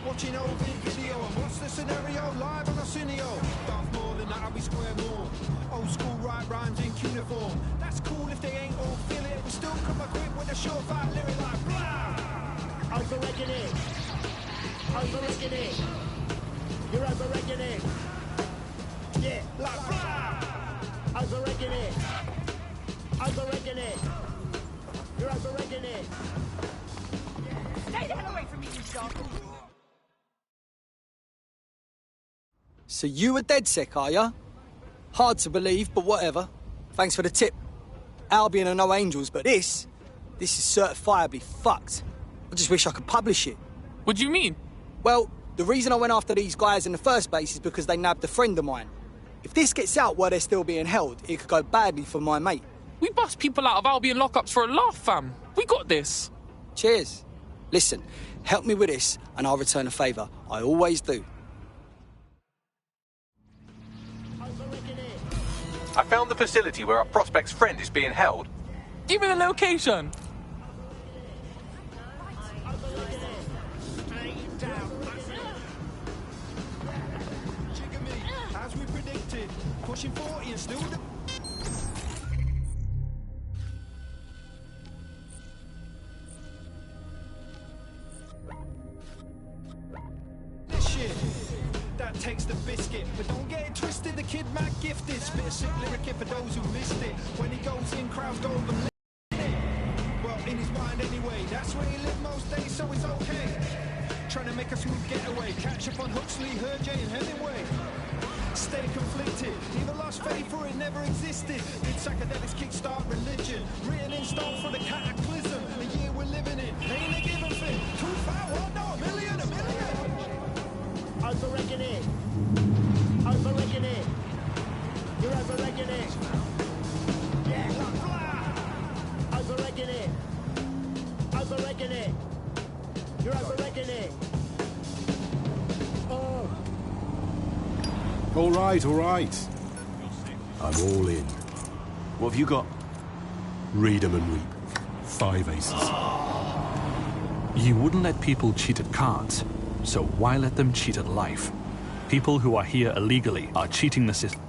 Speaker 13: Watching old video, and what's the scenario? Live on a cineo. Darth more than that, I'll be square more. Old school right rhymes in cuneiform. That's cool if they ain't all feel it. We still come equipped with a surefire lyric like blah. Overrating it. Overrating it. You're overrating it. Yeah, like blah. Overrating it. Overrating it. You're overrating it.
Speaker 19: Stay the hell away from me, you dog.
Speaker 6: So you a DedSec, are ya? Hard to believe, but whatever. Thanks for the tip. Albion are no angels, but this is certifiably fucked. I just wish I could publish it.
Speaker 20: What do you mean?
Speaker 6: Well, the reason I went after these guys in the first place is because they nabbed a friend of mine. If this gets out while they're still being held, it could go badly for my mate.
Speaker 20: We bust people out of Albion lockups for a laugh, fam. We got this.
Speaker 6: Cheers. Listen, help me with this, and I'll return a favour. I always do.
Speaker 2: I found the facility where our prospect's friend is being held.
Speaker 20: Give me the location.
Speaker 13: As we predicted, pushing 40 and still the... This shit, that takes the biscuit. But don't get it twisted, the kid Mac gifted. Spit a sick lyric here for those who missed it. When he goes in, crowds go over it. Well, in his mind anyway, that's where he lived most days, so it's okay. Trying to make a smooth getaway, catch up on Huxley, Hergé and Hemingway. Stay conflicted, either lost faith or it never existed. Did psychedelics kickstart religion? Written in stone for the cataclysm, the year we're living in. Ain't a given thing. 2 5 1 no, a million. Overrating it. Overrating it. You're overrating it. Yeah, blah, blah. Overrating it. Overrating it. You're overrating it. Oh.
Speaker 15: All right. I'm all in. What have you got? Read 'em and weep. 5 aces.
Speaker 17: You wouldn't let people cheat at cards, so why let them cheat at life? People who are here illegally are cheating the system.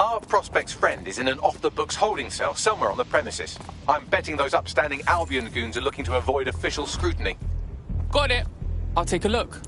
Speaker 2: Our prospect's friend is in an off-the-books holding cell somewhere on the premises. I'm betting those upstanding Albion goons are looking to avoid official scrutiny.
Speaker 20: Got it. I'll take a look.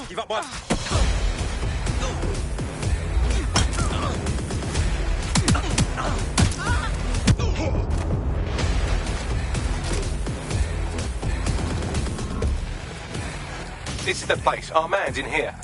Speaker 10: Give up one.
Speaker 2: This is the place. Our man's in here.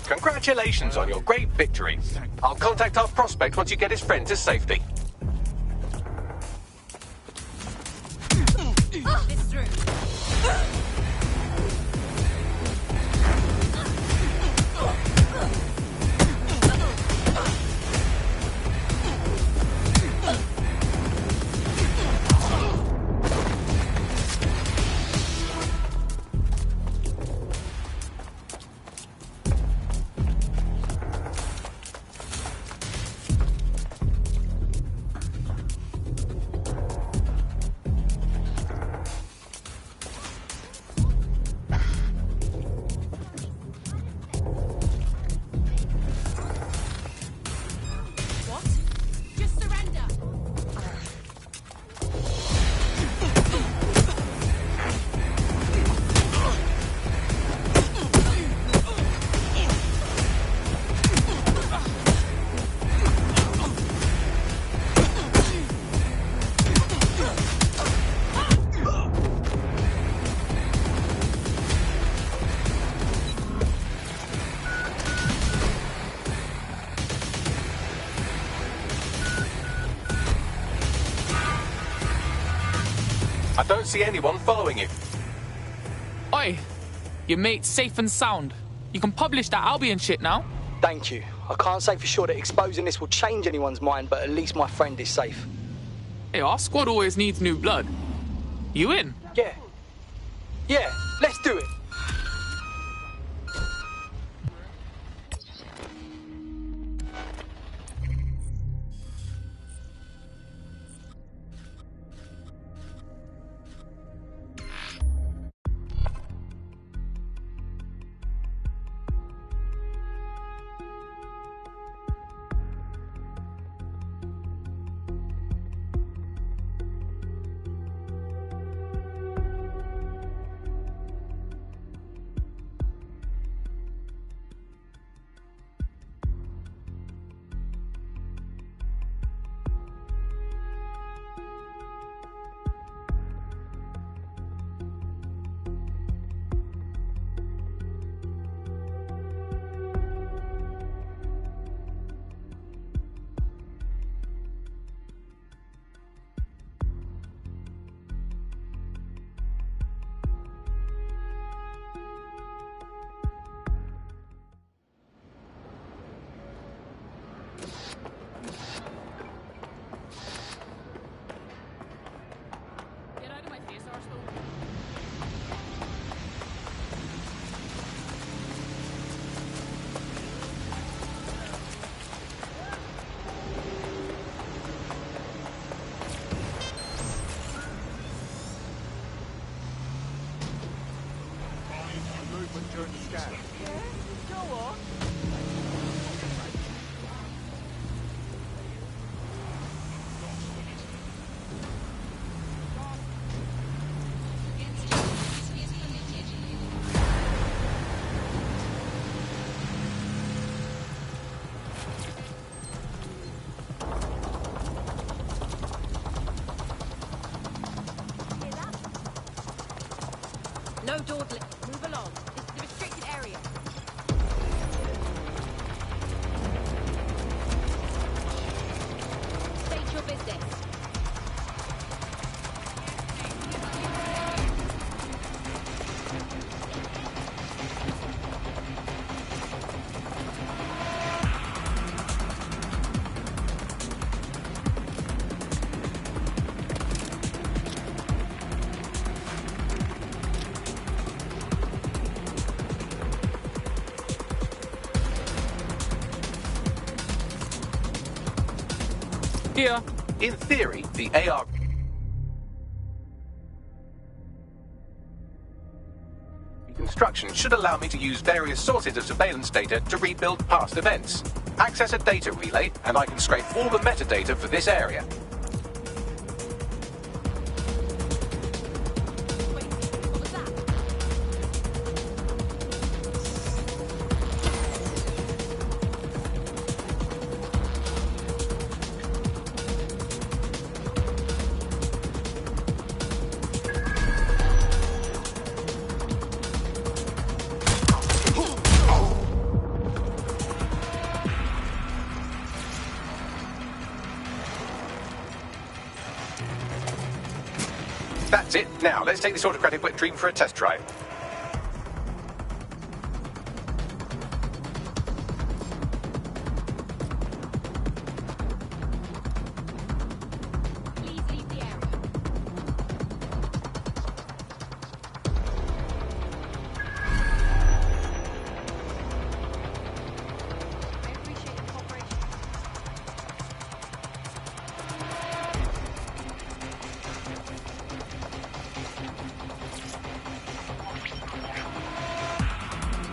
Speaker 2: Congratulations on your great victory. I'll contact our prospect once you get his friend to safety.
Speaker 23: This through.
Speaker 2: I don't see anyone following you.
Speaker 20: Oi, your mate's safe and sound. You can publish that Albion shit now.
Speaker 6: Thank you. I can't say for sure that exposing this will change anyone's mind, but at least my friend is safe.
Speaker 20: Hey, our squad always needs new blood. You in?
Speaker 6: Yeah. Yeah, let's do it.
Speaker 4: Get out of my face, arsehole.
Speaker 5: Movement during the scan.
Speaker 4: Go on.
Speaker 19: No dawdling. Move along. This is a restricted area. State your business.
Speaker 20: Here.
Speaker 2: In theory, the AR reconstruction should allow me to use various sources of surveillance data to rebuild past events. Access a data relay, and I can scrape all the metadata for this area. That's it. Now, let's take this autocratic wet dream for a test drive.
Speaker 19: Please leave the area. I appreciate your cooperation.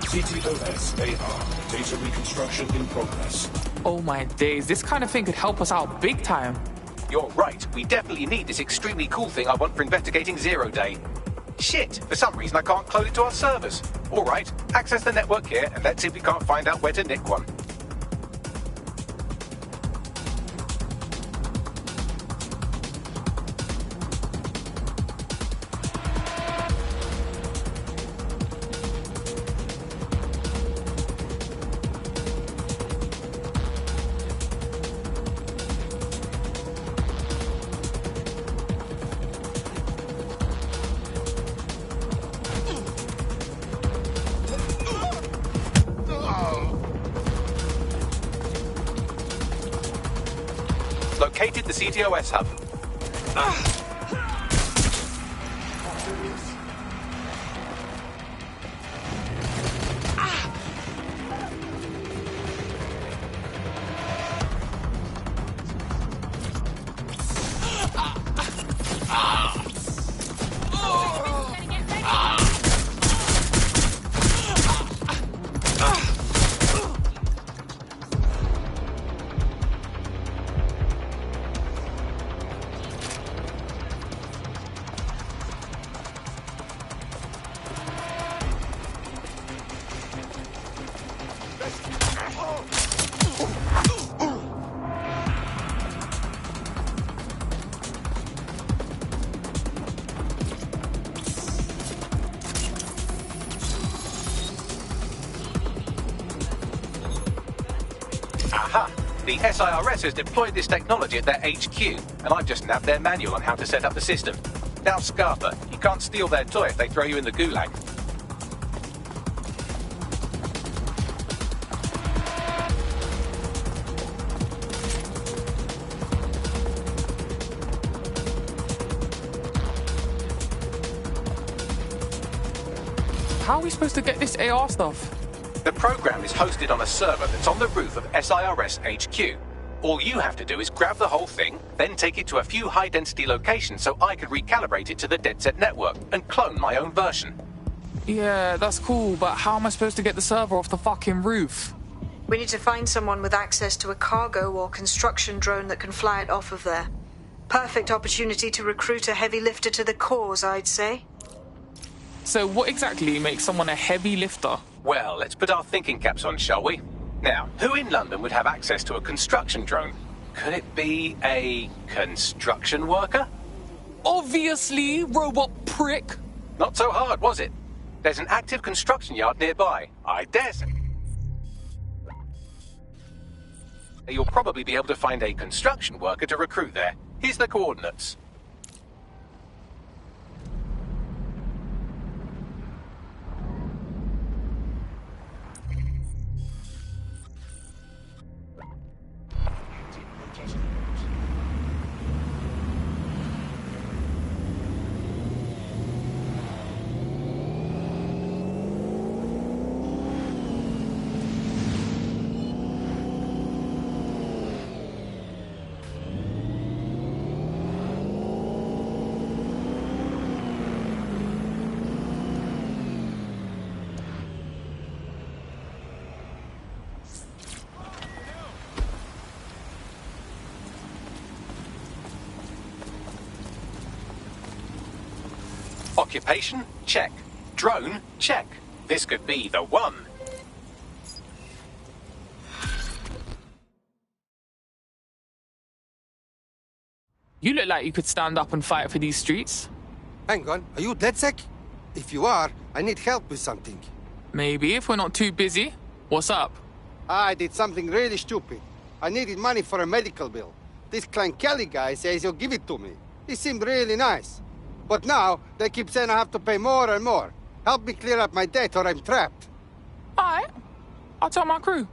Speaker 15: CTOS AR. Data reconstruction in progress.
Speaker 20: Oh my days, this kind of thing could help us out big time.
Speaker 2: You're right. We definitely need this extremely cool thing I want for investigating Zero Day. Shit, for some reason I can't clone it to our servers. All right, access the network here, and let's see if we can't find out where to nick one. Located the CTOS hub. Aha! The SIRS has deployed this technology at their HQ, and I've just nabbed their manual on how to set up the system. Now, Scarper, you can't steal their toy if they throw you in the gulag.
Speaker 20: How are we supposed to get this AR stuff?
Speaker 2: The program is hosted on a server that's on the roof of SIRS HQ. All you have to do is grab the whole thing, then take it to a few high-density locations so I can recalibrate it to the DedSec network and clone my own version.
Speaker 20: Yeah, that's cool, but how am I supposed to get the server off the fucking roof?
Speaker 7: We need to find someone with access to a cargo or construction drone that can fly it off of there. Perfect opportunity to recruit a heavy lifter to the cause, I'd say.
Speaker 20: So what exactly makes someone a heavy lifter?
Speaker 2: Well, let's put our thinking caps on, shall we? Now, who in London would have access to a construction drone? Could it be a construction worker?
Speaker 20: Obviously, robot prick.
Speaker 2: Not so hard, was it? There's an active construction yard nearby. I dare say. You'll probably be able to find a construction worker to recruit there. Here's the coordinates. Occupation? Check. Drone? Check. This could be the one.
Speaker 20: You look like you could stand up and fight for these streets.
Speaker 3: Hang on, are you DedSec? If you are, I need help with something.
Speaker 20: Maybe, if we're not too busy. What's up?
Speaker 3: I did something really stupid. I needed money for a medical bill. This Clan Kelly guy says he'll give it to me. He seemed really nice. But now, they keep saying I have to pay more and more. Help me clear up my debt or I'm trapped.
Speaker 20: Alright. I'll tell my crew.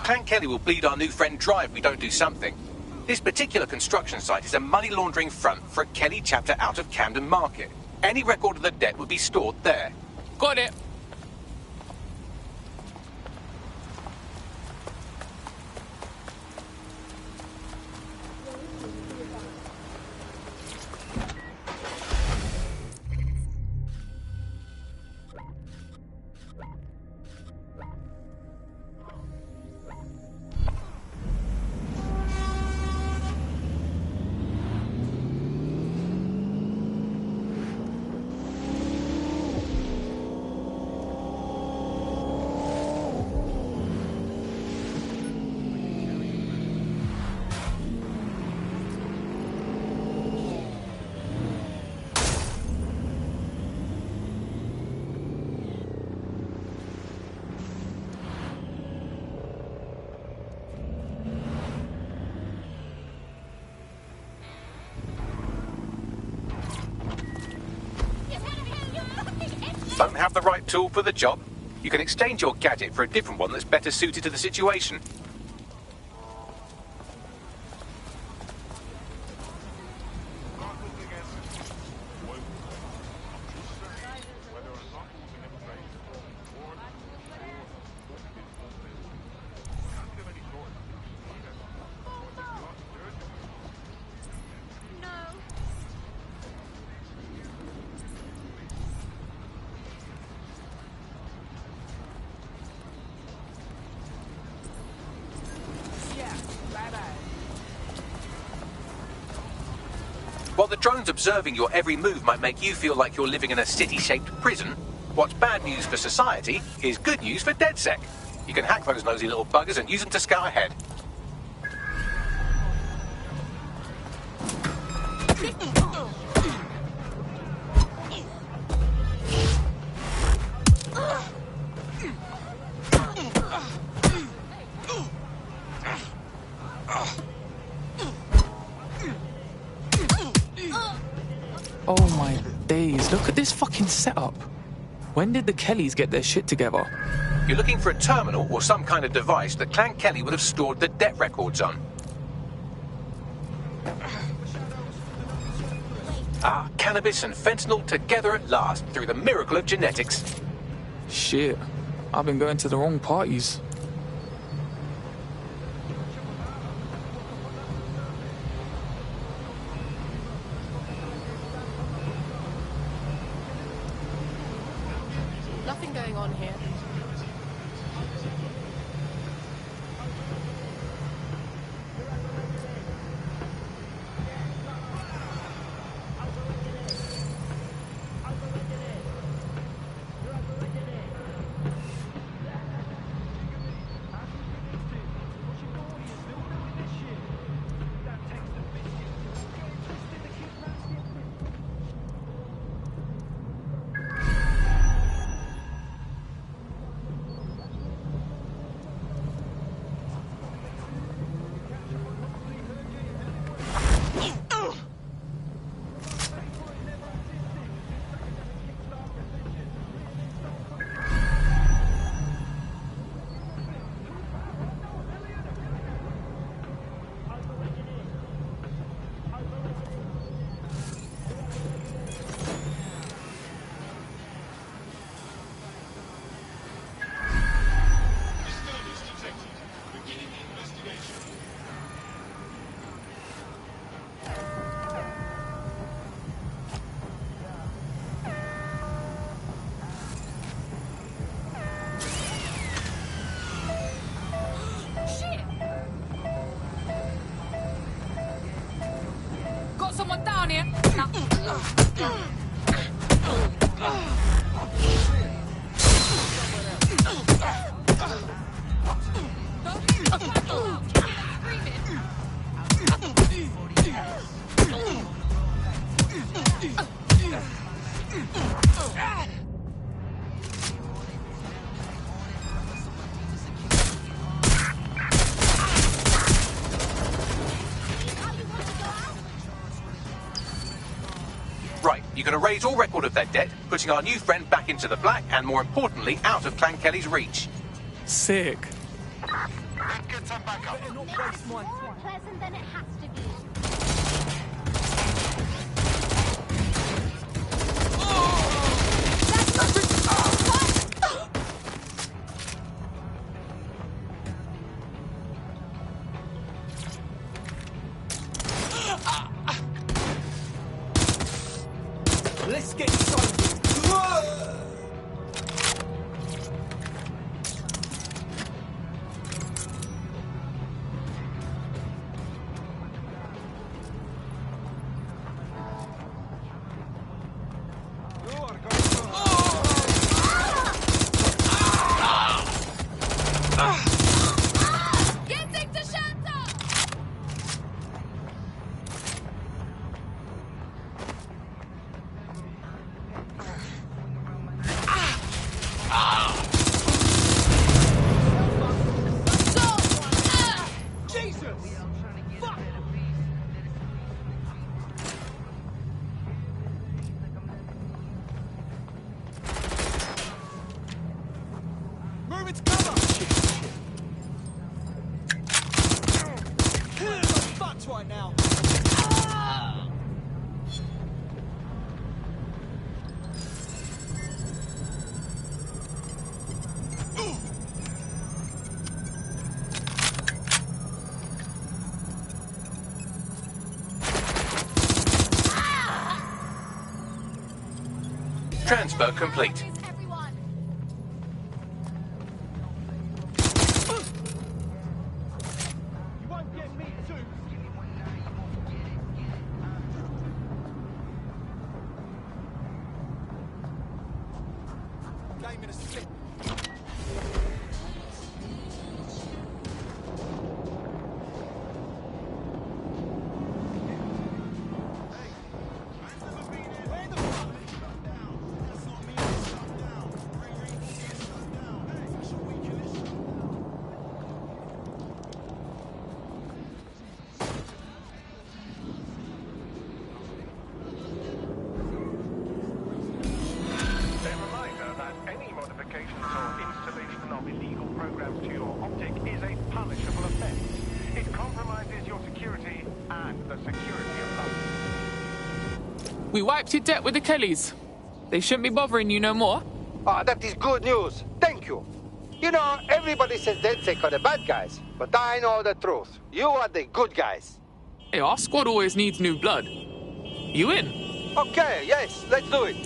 Speaker 2: Clan Kelly will bleed our new friend dry if we don't do something. This particular construction site is a money laundering front for a Kelly chapter out of Camden Market. Any record of the debt would be stored there.
Speaker 20: Got it.
Speaker 2: Don't have the right tool for the job? You can exchange your gadget for a different one that's better suited to the situation. While the drones observing your every move might make you feel like you're living in a city-shaped prison, what's bad news for society is good news for DedSec. You can hack those nosy little buggers and use them to scout ahead.
Speaker 20: Oh my days, look at this fucking setup. When did the Kellys get their shit together?
Speaker 2: You're looking for a terminal or some kind of device that Clan Kelly would have stored the debt records on. Ah, cannabis and fentanyl together at last through the miracle of genetics.
Speaker 20: Shit, I've been going to the wrong parties.
Speaker 4: Nothing going on here. Got someone down here?
Speaker 2: Right, you're going to raise all record of their debt, putting our new friend back into the black and, more importantly, out of Clan Kelly's reach.
Speaker 20: Sick.
Speaker 21: Let's get some backup.
Speaker 12: More pleasant than it has to be.
Speaker 6: Let's get started.
Speaker 4: Getting to shelter!
Speaker 6: Move its cover! I'm fucked right now.
Speaker 2: Transfer complete.
Speaker 6: Game in a slip.
Speaker 21: It compromises your security and the security of others.
Speaker 20: We wiped your debt with the Kellys. They shouldn't be bothering you no more.
Speaker 3: Ah, that is good news. Thank you. You know, everybody says DedSec are the bad guys, but I know the truth. You are the good guys.
Speaker 20: Hey, our squad always needs new blood. You in?
Speaker 3: Okay, yes, let's do it.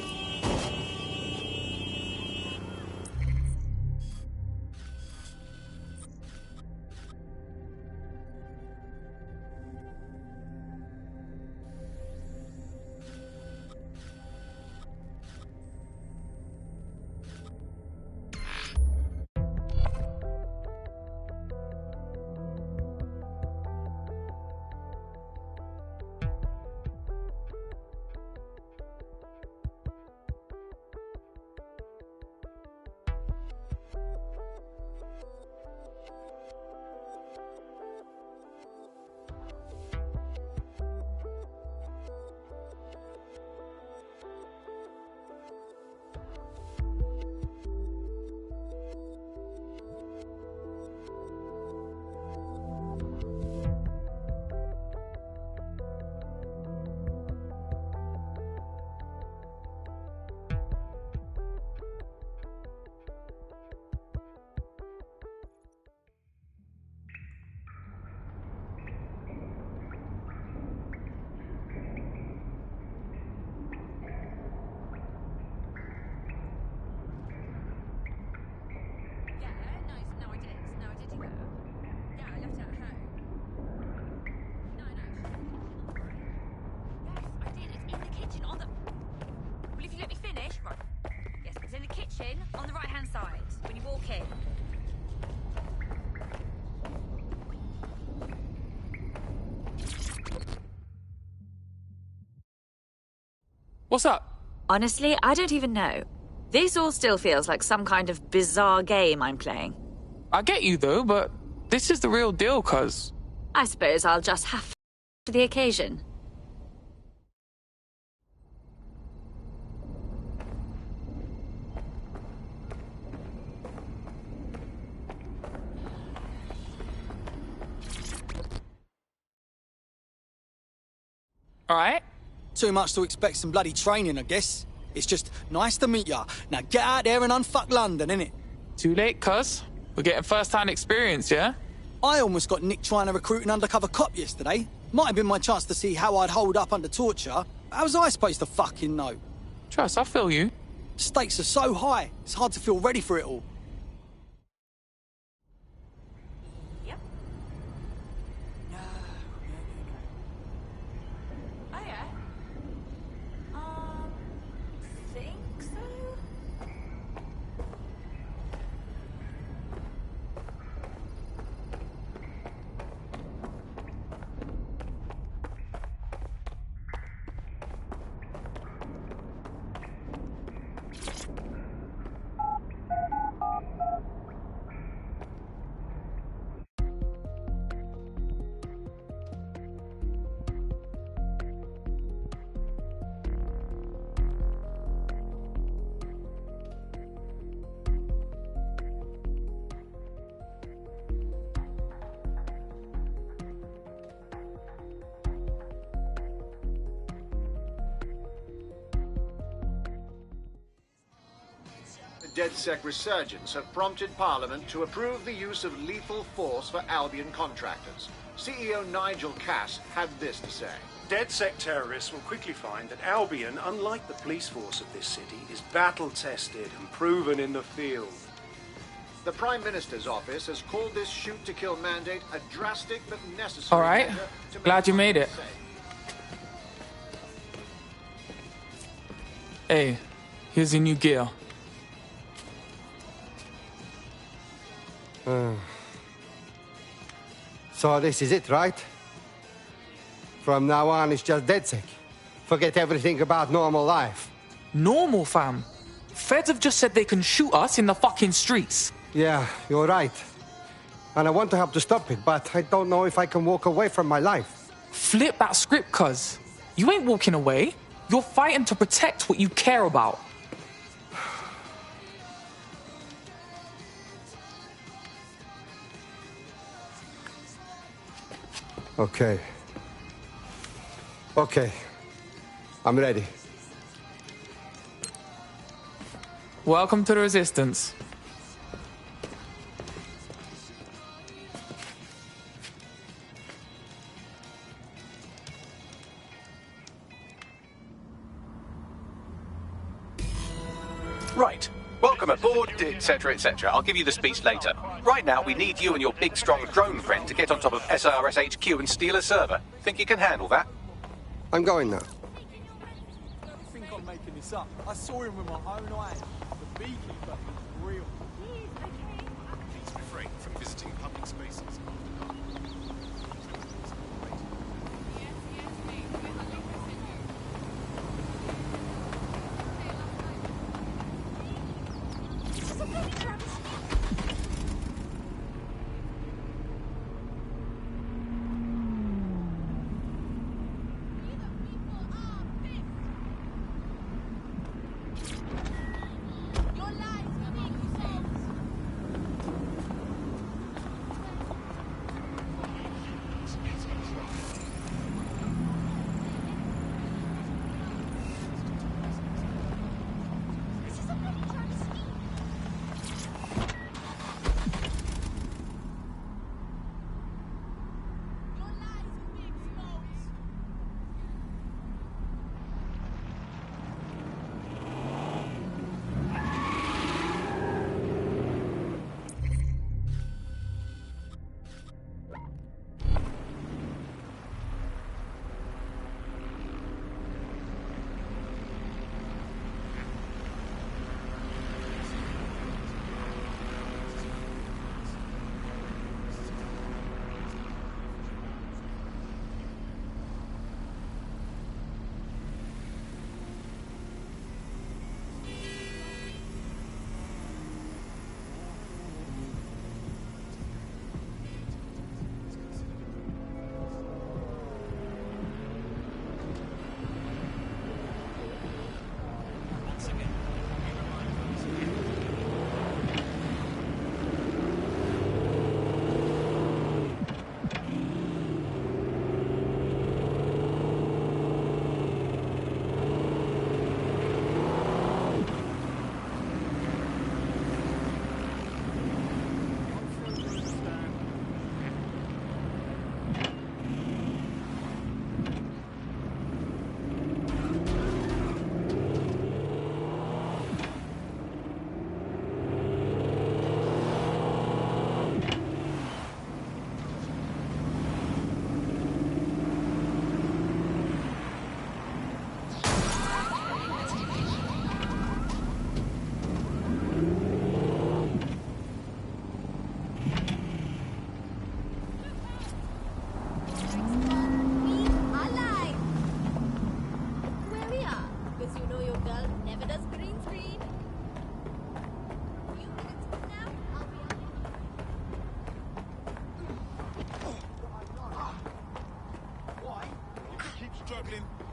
Speaker 16: On the right-hand side, when you walk in.
Speaker 20: What's up?
Speaker 16: Honestly, I don't even know. This all still feels like some kind of bizarre game I'm playing.
Speaker 20: I get you, though, but this is the real deal, cuz.
Speaker 16: I suppose I'll just have for the occasion.
Speaker 20: All right.
Speaker 6: Too much to expect some bloody training, I guess. It's just nice to meet ya. Now get out there and unfuck London, innit?
Speaker 20: Too late, cuz. We're getting first-hand experience, yeah?
Speaker 6: I almost got nicked trying to recruit an undercover cop yesterday. Might have been my chance to see how I'd hold up under torture. How was I supposed to fucking know?
Speaker 20: Trust, I feel you.
Speaker 6: Stakes are so high, it's hard to feel ready for it all.
Speaker 14: The DedSec resurgence have prompted Parliament to approve the use of lethal force for Albion contractors. CEO Nigel Cass had this to say.
Speaker 18: DedSec terrorists will quickly find that Albion, unlike the police force of this city, is battle-tested and proven in the field.
Speaker 14: The Prime Minister's office has called this shoot-to-kill mandate a drastic but necessary
Speaker 20: All right.
Speaker 14: measure to make
Speaker 20: Glad you made it.
Speaker 14: safe.
Speaker 20: Hey, here's your new gear.
Speaker 3: So this is it, right? From now on, it's just DedSec. Forget everything about normal life.
Speaker 20: Normal, fam? Feds have just said they can shoot us in the fucking streets.
Speaker 3: Yeah, you're right. And I want to help to stop it, but I don't know if I can walk away from my life.
Speaker 20: Flip that script, cuz. You ain't walking away. You're fighting to protect what you care about.
Speaker 3: Okay. Okay. I'm ready.
Speaker 20: Welcome to the Resistance.
Speaker 2: Right. Welcome aboard, etc., etc. I'll give you the speech later. Right now, we need you and your big, strong drone friend to get on top of SRS HQ and steal a server. Think you can handle that?
Speaker 3: I'm going now.
Speaker 6: I think I'm making this up. I saw him with my own eyes. The beekeeper is real.
Speaker 15: Please refrain from visiting public spaces.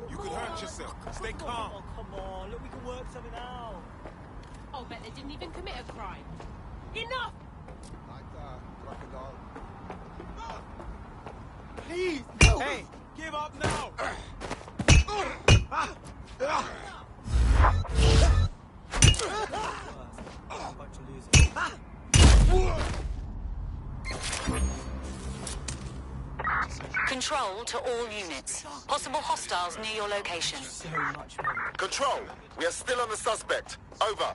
Speaker 13: You could hurt yourself. Stay calm.
Speaker 6: Oh, come on. Look, we can work something out.
Speaker 4: I'll bet they didn't even commit a crime. Enough!
Speaker 3: Crocodile.
Speaker 6: Please!
Speaker 13: Hey, give up now!
Speaker 6: I'm about to lose it.
Speaker 1: Control to all units. Possible hostiles near your location.
Speaker 6: So much money.
Speaker 8: Control, we are still on the suspect. Over.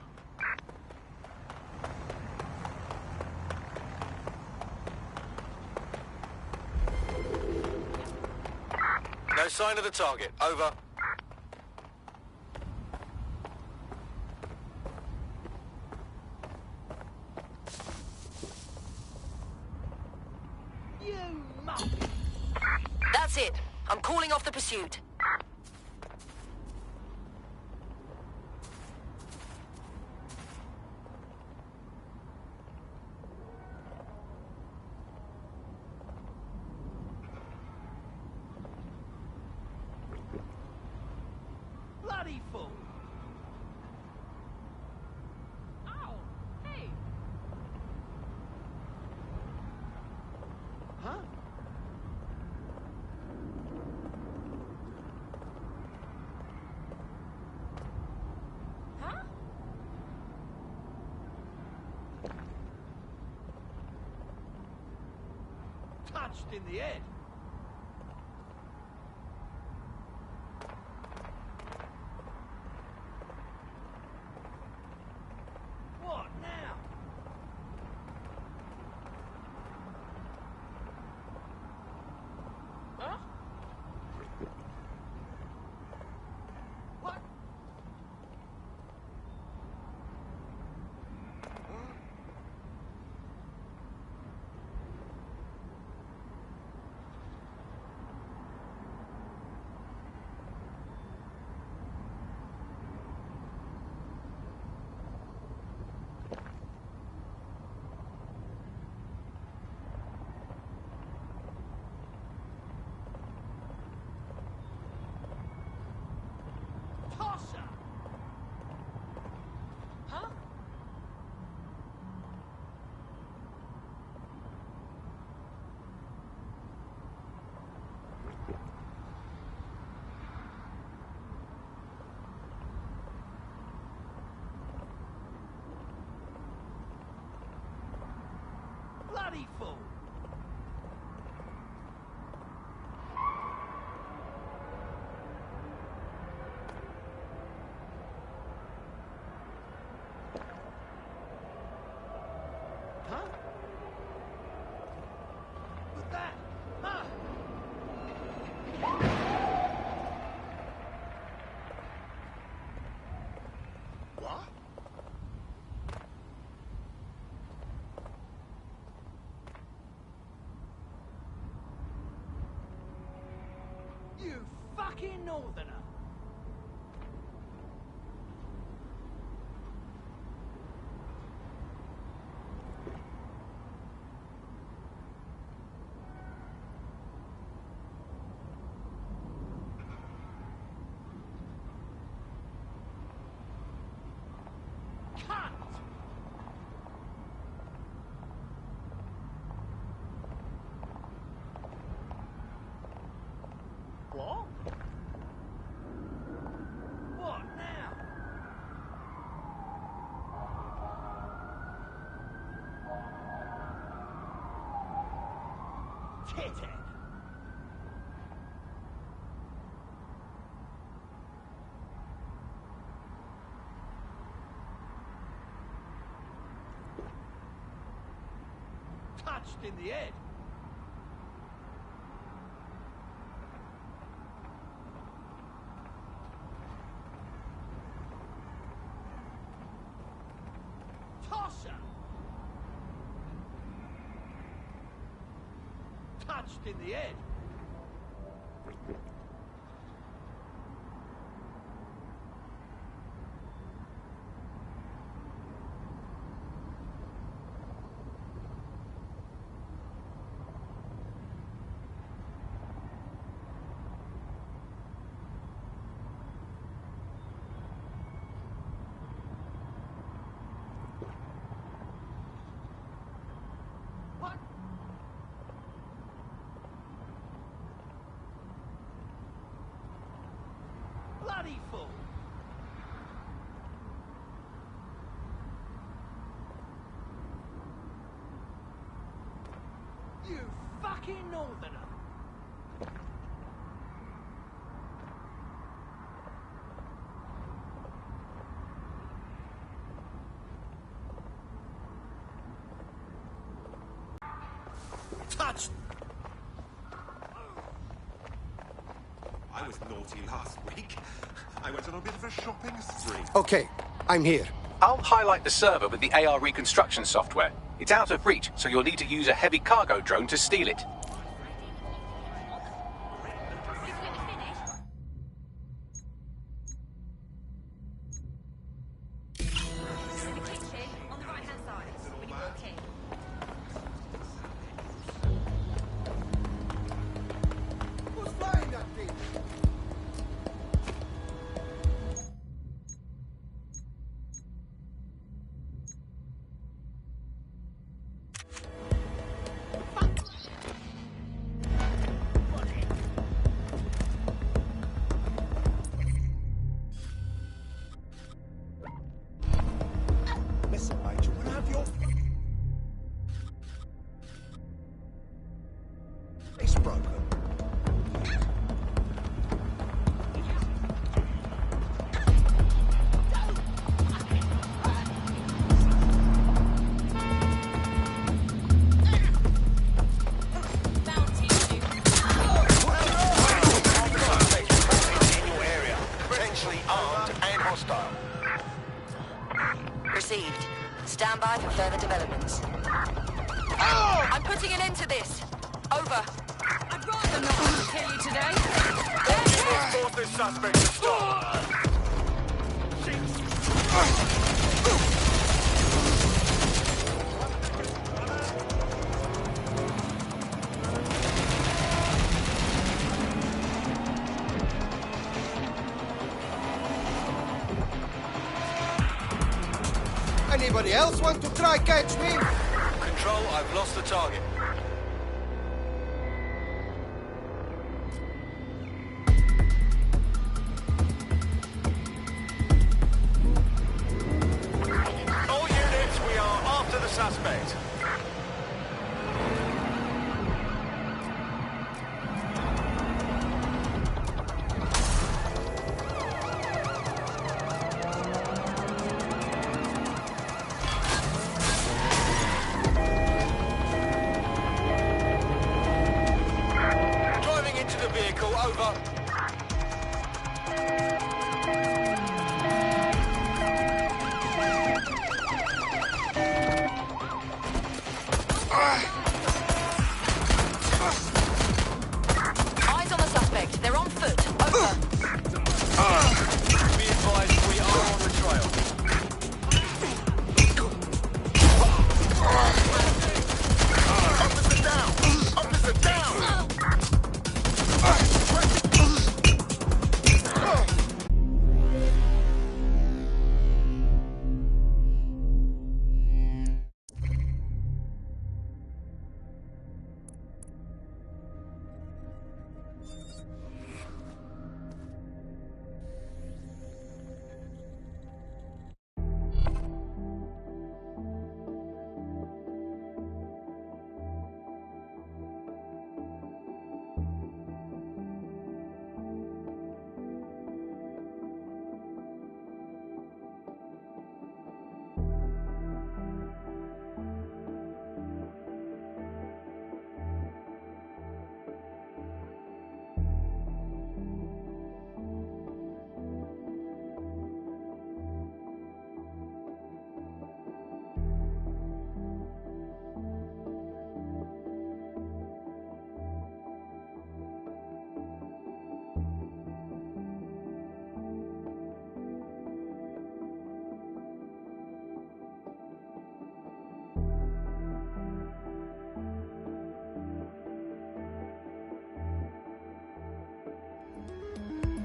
Speaker 10: No sign of the target. Over.
Speaker 1: That's it. I'm calling off the pursuit.
Speaker 6: Bloody fool! Ow! Hey! Huh?
Speaker 13: Touched in the head. What now? Huh? What? Tosser! Huh? Bloody fool! Huh? What's that? Huh?
Speaker 8: What?
Speaker 13: You fucking northerner! Cunt! What? What now? Tithead! Touched in the head. Tosser! Touched in the head. What? Bloody fool! You fucking northerner! Touched!
Speaker 9: I was naughty last week. I went on a bit of a shopping spree.
Speaker 3: Okay, I'm here.
Speaker 2: I'll highlight the server with the AR reconstruction software. It's out of reach, so you'll need to use a heavy cargo drone to steal it.
Speaker 3: Who's flying that thing?
Speaker 23: Stand by for further developments. I'm putting an end to this. Over.
Speaker 4: I'd rather not kill you today.
Speaker 8: Let's force this suspect to stop.
Speaker 3: Anybody else want to try catch me?
Speaker 10: Control, I've lost the target.
Speaker 8: All units, we are after the suspect. Driving into the vehicle, over.
Speaker 23: Eyes on the suspect. They're on foot. Over.
Speaker 10: Be advised, we are on the trail.
Speaker 8: Officer down! Officer down!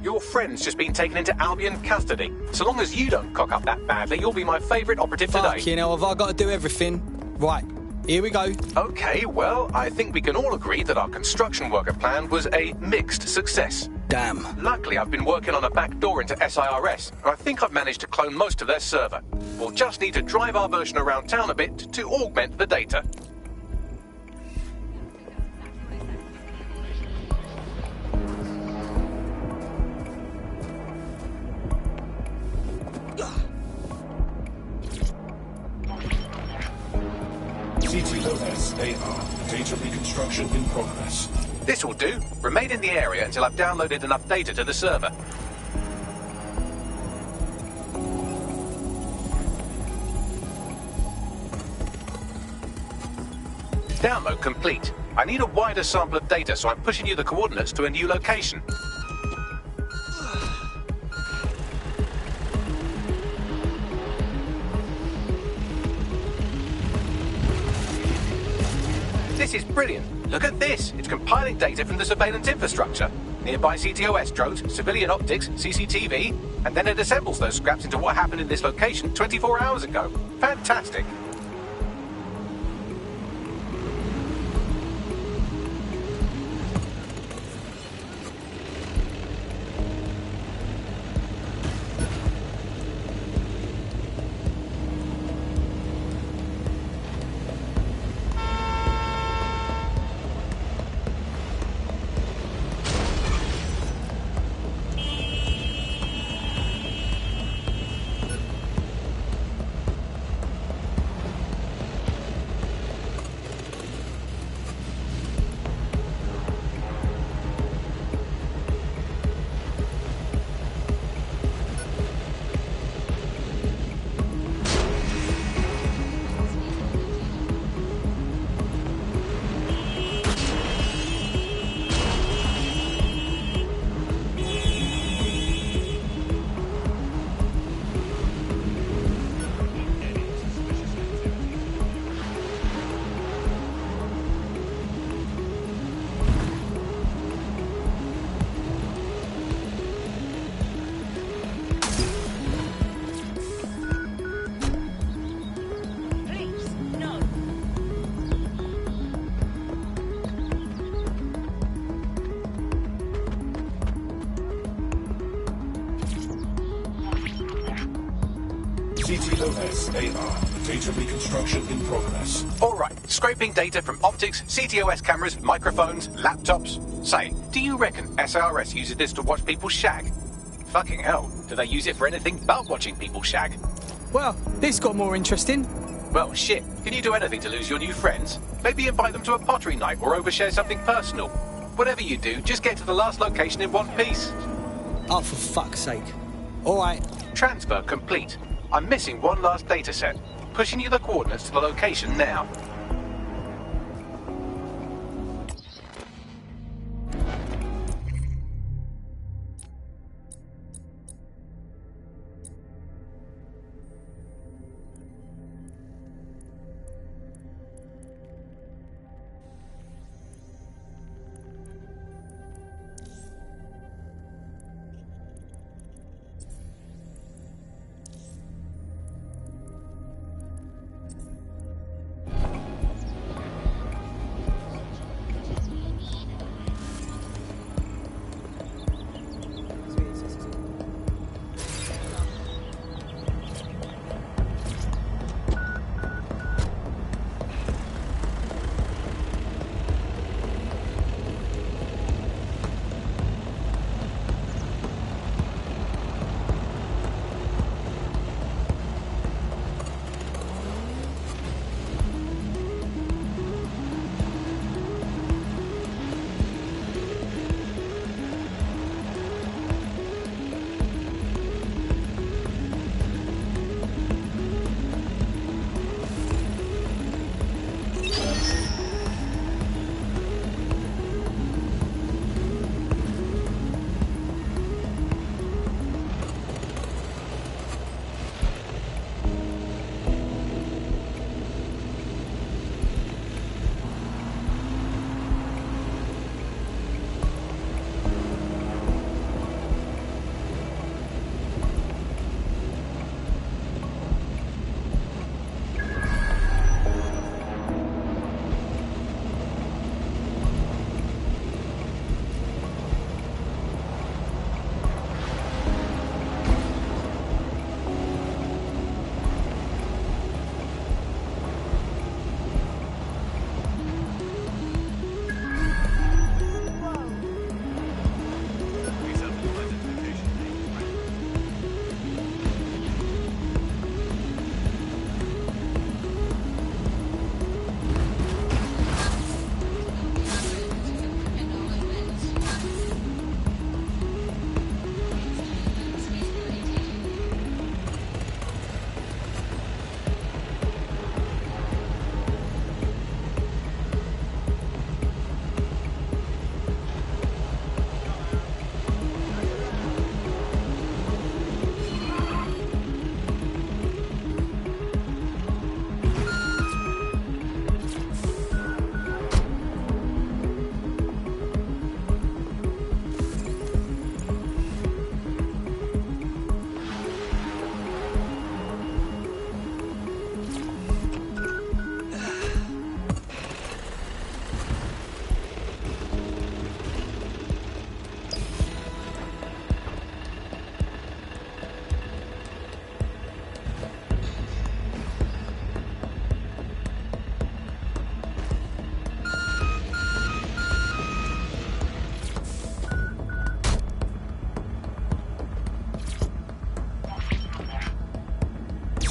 Speaker 2: Your friend's just been taken into Albion custody. So long as you don't cock up that badly, you'll be my favourite operative today.
Speaker 6: Fucking hell, have I got to do everything? Right, here we go.
Speaker 2: Okay, well, I think we can all agree that our construction worker plan was a mixed success.
Speaker 6: Damn.
Speaker 2: Luckily, I've been working on a back door into SIRS, and I think I've managed to clone most of their server. We'll just need to drive our version around town a bit to augment the data.
Speaker 15: CTOS-AR. Data reconstruction in progress.
Speaker 2: This will do. Remain in the area until I've downloaded enough data to the server. Download complete. I need a wider sample of data, so I'm pushing you the coordinates to a new location. This is brilliant. Look at this. It's compiling data from the surveillance infrastructure. Nearby CTOS drones, civilian optics, CCTV, and then it assembles those scraps into what happened in this location 24 hours ago. Fantastic.
Speaker 15: CT Lopez, AR. Data reconstruction in progress.
Speaker 2: All right, scraping data from optics, CTOS cameras, microphones, laptops. Say, do you reckon SRS uses this to watch people shag? Fucking hell, do they use it for anything but watching people shag?
Speaker 6: Well, this got more interesting.
Speaker 2: Well, shit, can you do anything to lose your new friends? Maybe invite them to a pottery night or overshare something personal. Whatever you do, just get to the last location in one piece.
Speaker 6: Oh, for fuck's sake. All right.
Speaker 2: Transfer complete. I'm missing one last data set. Pushing you the coordinates to the location now.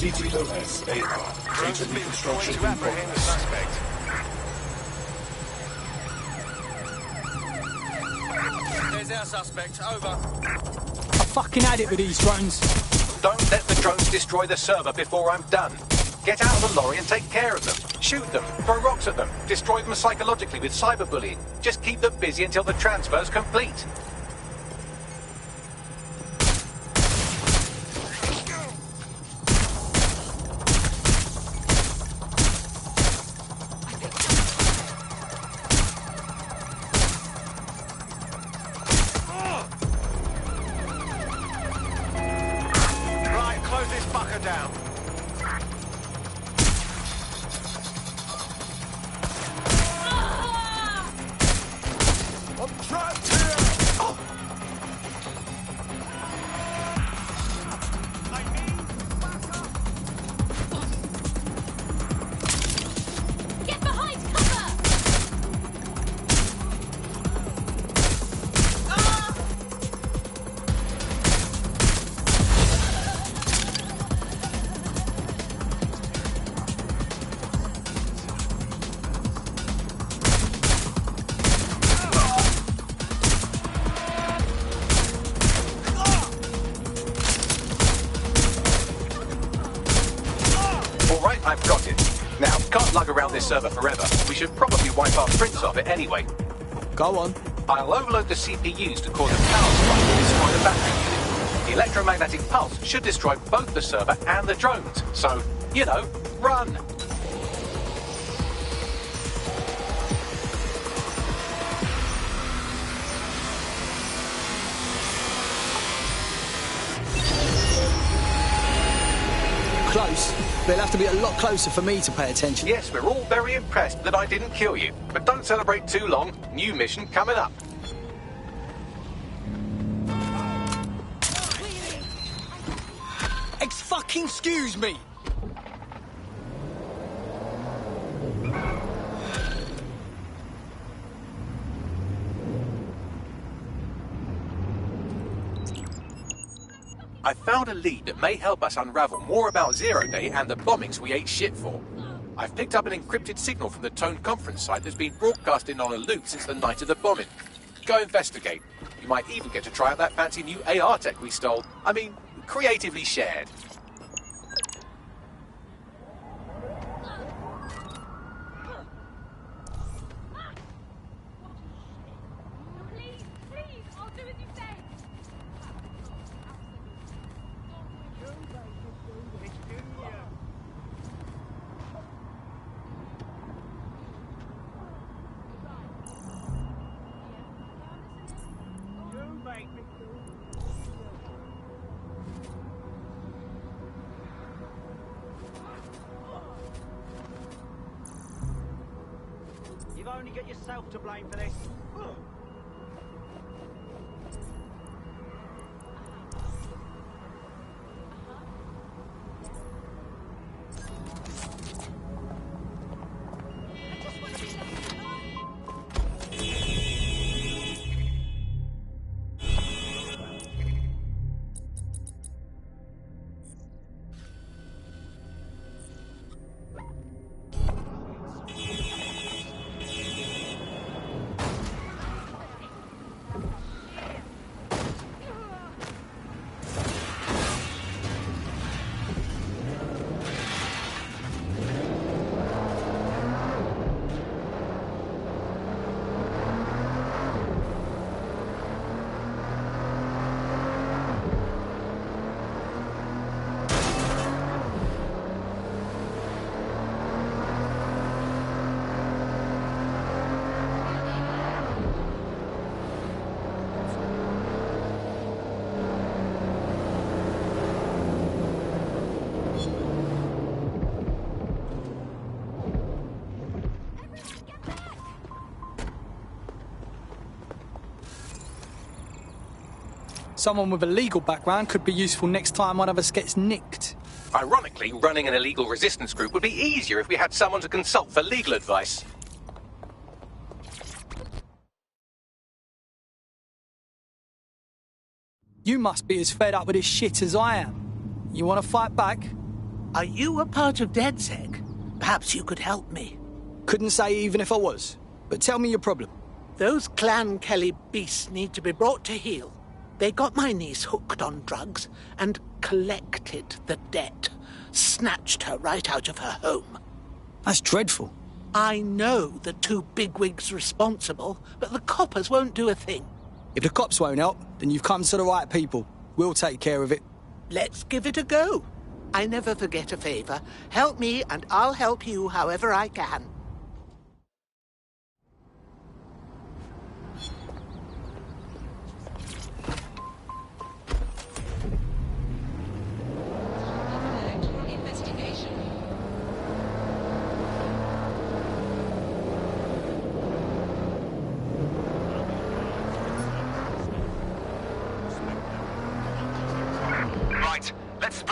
Speaker 15: CT Lopez, AR. Data reconstruction in progress.
Speaker 10: There's our suspect. Over.
Speaker 6: I fucking had it with these drones.
Speaker 2: Don't let the drones destroy the server before I'm done. Get out of the lorry and take care of them. Shoot them, throw rocks at them, destroy them psychologically with cyberbullying. Just keep them busy until the transfer's complete. it. Now, can't lug around this server forever. We should probably wipe our prints off it anyway.
Speaker 6: Go on.
Speaker 2: I'll overload the CPUs to cause a power spike to destroy the battery unit. The electromagnetic pulse should destroy both the server and the drones. So, you know, run!
Speaker 6: Close, but it'll have to be a lot closer for me to pay attention.
Speaker 2: Yes, we're all very impressed that I didn't kill you. But don't celebrate too long. New mission coming up.
Speaker 6: Excuse me!
Speaker 2: I found a lead that may help us unravel more about Zero Day and the bombings we ate shit for. I've picked up an encrypted signal from the Tone conference site that's been broadcasting on a loop since the night of the bombing. Go investigate. You might even get to try out that fancy new AR tech we stole. I mean, creatively shared.
Speaker 5: You've only got yourself to blame for this.
Speaker 6: Someone with a legal background could be useful next time one of us gets nicked.
Speaker 2: Ironically, running an illegal resistance group would be easier if we had someone to consult for legal advice.
Speaker 6: You must be as fed up with this shit as I am. You want to fight back?
Speaker 11: Are you a part of DedSec? Perhaps you could help me.
Speaker 6: Couldn't say even if I was. But tell me your problem.
Speaker 11: Those Clan Kelly beasts need to be brought to heel. They got my niece hooked on drugs and collected the debt. Snatched her right out of her home.
Speaker 6: That's dreadful.
Speaker 11: I know the two bigwigs responsible, but the coppers won't do a thing.
Speaker 6: If the cops won't help, then you've come to the right people. We'll take care of it.
Speaker 11: Let's give it a go. I never forget a favor. Help me and I'll help you however I can.
Speaker 8: Right, let's...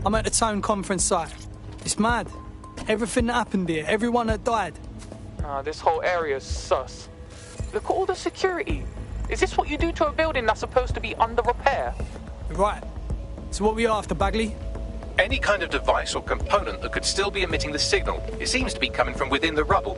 Speaker 6: I'm at the town conference site. It's mad. Everything that happened here, everyone that died.
Speaker 20: Nah, this whole area's sus. Look at all the security. Is this what you do to a building that's supposed to be under repair?
Speaker 6: Right. So what are we after, Bagley?
Speaker 2: Any kind of device or component that could still be emitting the signal. It seems to be coming from within the rubble.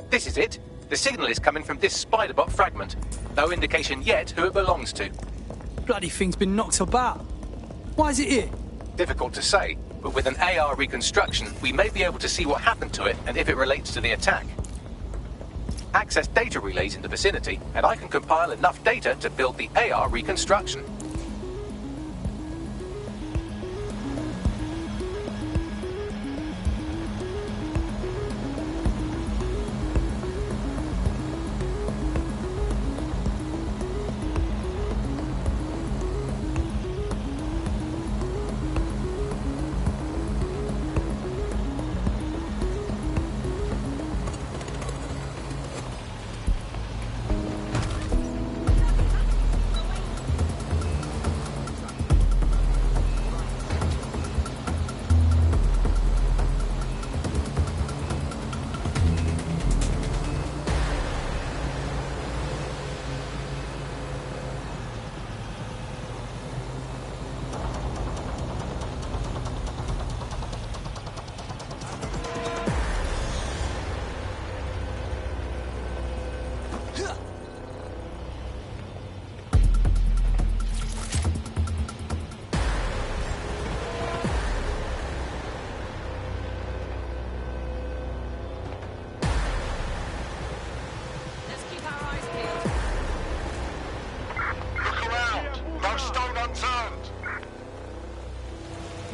Speaker 2: This is it. The signal is coming from this spider-bot fragment. No indication yet who it belongs to.
Speaker 6: Bloody thing's been knocked about. Why is it here?
Speaker 2: Difficult to say, but with an AR reconstruction, we may be able to see what happened to it and if it relates to the attack. Access data relays in the vicinity, and I can compile enough data to build the AR reconstruction.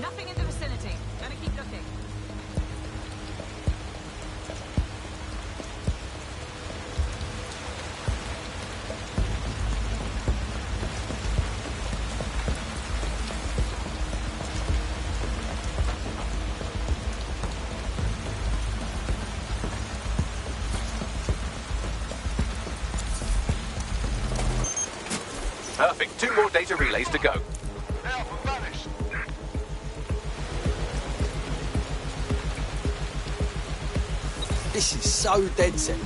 Speaker 23: Nothing in the vicinity. Gonna keep looking.
Speaker 2: Perfect. 2 more data relays to go.
Speaker 6: This is so dead set.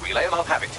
Speaker 2: relay and I'll have it.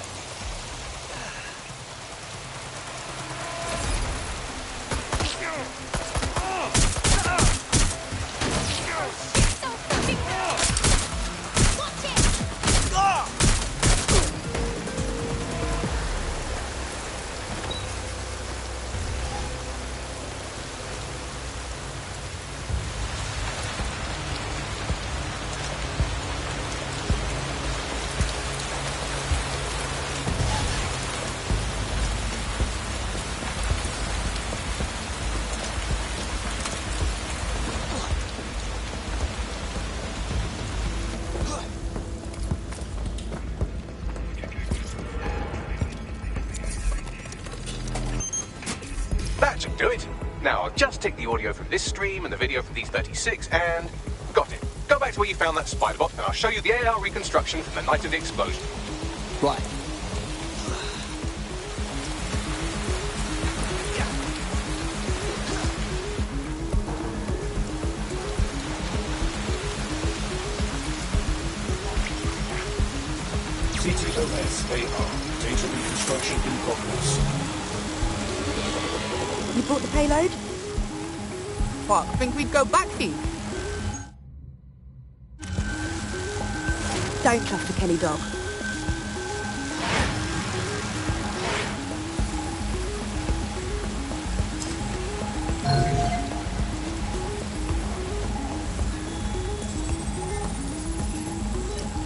Speaker 2: That should do it. Now, I'll just take the audio from this stream and the video from these 36 and... got it. Go back to where you found that spider bot and I'll show you the AR reconstruction from the night of the explosion.
Speaker 6: Right.
Speaker 15: CTOS-AR. Data reconstruction in progress.
Speaker 17: You brought the payload?
Speaker 19: Fuck, I think we'd go back here.
Speaker 17: Don't trust the Kelly dog.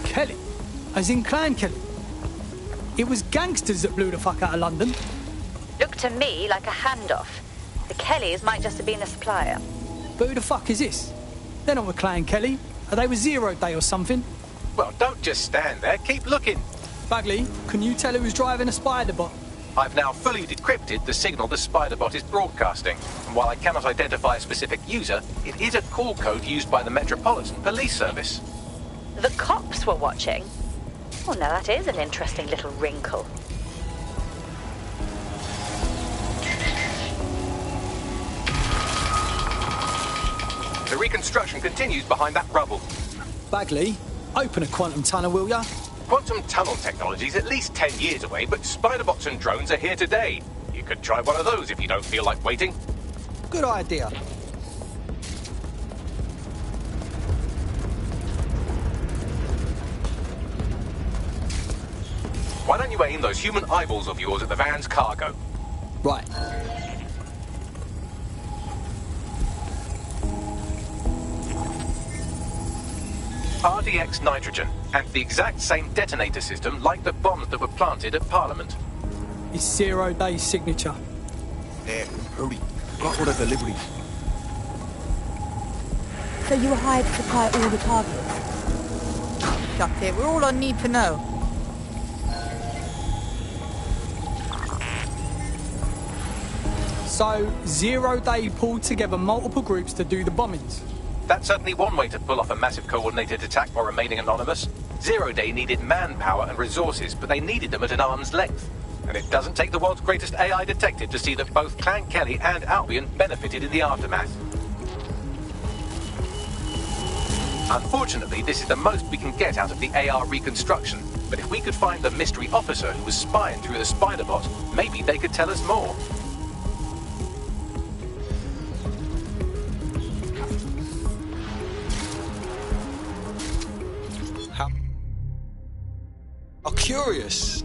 Speaker 6: Kelly? As in Clan Kelly? It was gangsters that blew the fuck out of London.
Speaker 16: Looked to me like a handoff. The Kellys might just have been a supplier.
Speaker 6: But who the fuck is this? They're not with Clan Kelly. Are they with Zero Day or something?
Speaker 2: Well, don't just stand there. Keep looking.
Speaker 6: Bagley, can you tell who's driving a spider bot?
Speaker 2: I've now fully decrypted the signal the spider bot is broadcasting. And while I cannot identify a specific user, it is a call code used by the Metropolitan Police Service.
Speaker 16: The cops were watching? Oh, now that is an interesting little wrinkle.
Speaker 2: The reconstruction continues behind that rubble.
Speaker 6: Bagley, open a quantum tunnel, will ya?
Speaker 2: Quantum tunnel technology is at least 10 years away, but spider bots and drones are here today. You could try one of those if you don't feel like waiting.
Speaker 6: Good idea.
Speaker 2: Why don't you aim those human eyeballs of yours at the van's cargo?
Speaker 6: Right.
Speaker 2: RDX nitrogen, and the exact same detonator system like the bombs that were planted at Parliament.
Speaker 6: It's Zero Day's signature.
Speaker 15: There, hurry. Got order delivery.
Speaker 17: So you were hired to supply all the targets?
Speaker 19: Shut it, we're all I need to know.
Speaker 6: So, Zero Day pulled together multiple groups to do the bombings.
Speaker 2: That's certainly one way to pull off a massive coordinated attack while remaining anonymous. Zero Day needed manpower and resources, but they needed them at an arm's length. And it doesn't take the world's greatest AI detective to see that both Clan Kelly and Albion benefited in the aftermath. Unfortunately, this is the most we can get out of the AR reconstruction. But if we could find the mystery officer who was spying through the spider bot, maybe they could tell us more.
Speaker 22: How curious.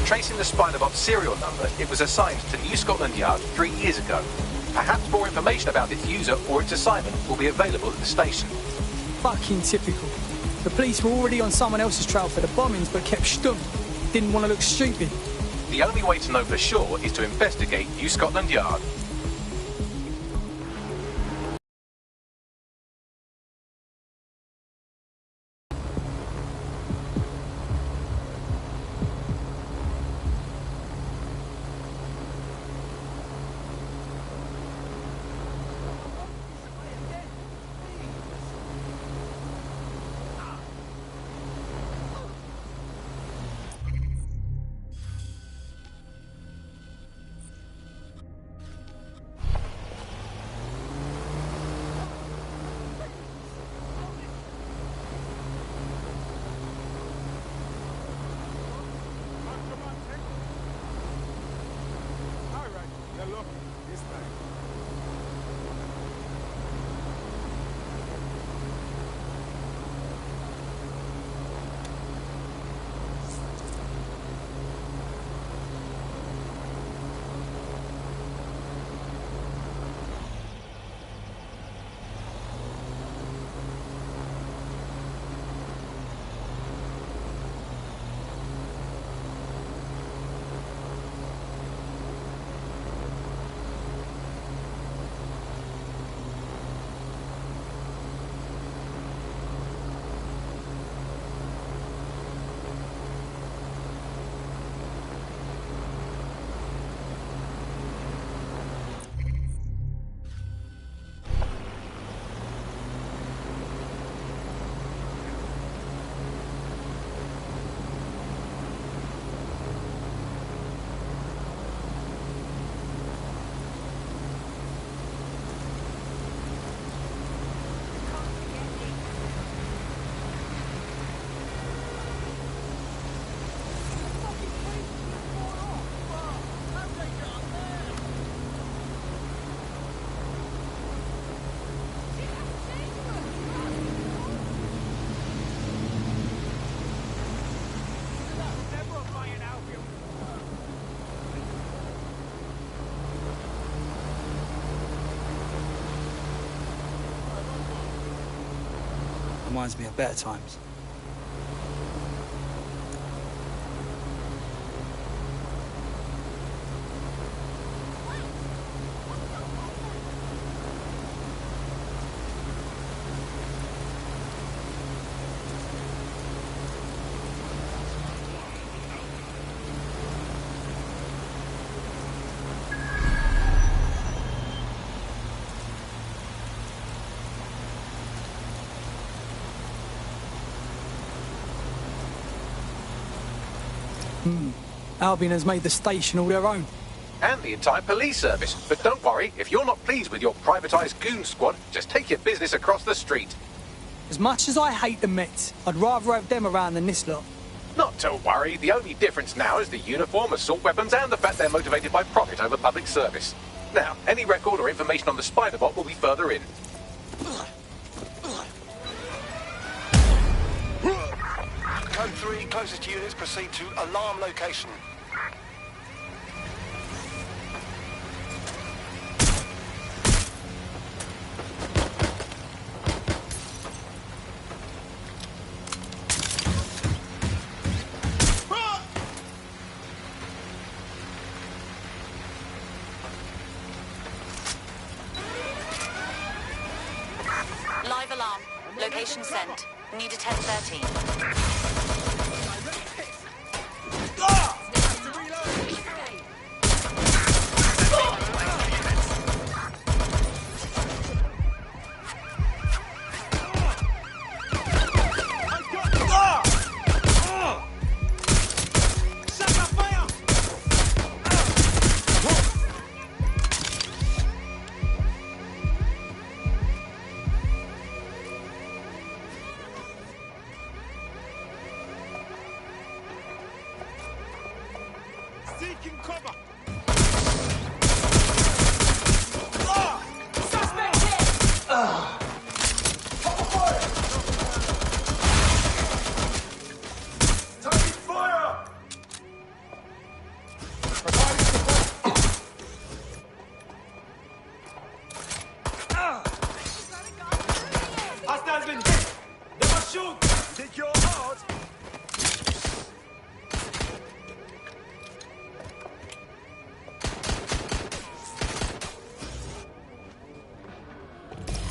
Speaker 2: Tracing the Spider-Bot's serial number, it was assigned to New Scotland Yard 3 years ago. Perhaps more information about its user or its assignment will be available at the station.
Speaker 6: Fucking typical. The police were already on someone else's trail for the bombings, but kept stum. Didn't want to look stupid.
Speaker 2: The only way to know for sure is to investigate New Scotland Yard.
Speaker 6: Reminds me of better times. Albion has made the station all their own.
Speaker 2: And the entire police service. But don't worry, if you're not pleased with your privatised goon squad, just take your business across the street.
Speaker 6: As much as I hate the Mets, I'd rather have them around than this lot.
Speaker 2: Not to worry, the only difference now is the uniform, assault weapons, and the fact they're motivated by profit over public service. Now, any record or information on the Spider-Bot will be further in.
Speaker 8: Code 3, closest units proceed to alarm location.
Speaker 1: Live alarm. Location sent. Need a 1013.
Speaker 13: Seeking cover.
Speaker 1: Suspect hit!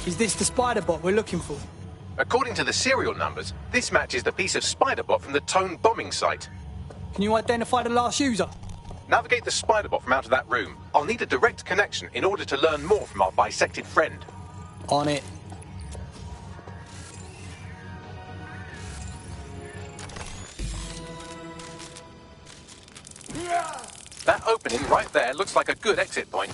Speaker 6: Is this the spider bot we're looking for?
Speaker 2: According to the serial numbers, this matches the piece of spider bot from the Tone bombing site.
Speaker 6: Can you identify the last user?
Speaker 2: Navigate the spider bot from out of that room. I'll need a direct connection in order to learn more from our bisected friend.
Speaker 6: On it.
Speaker 2: That opening right there looks like a good exit point.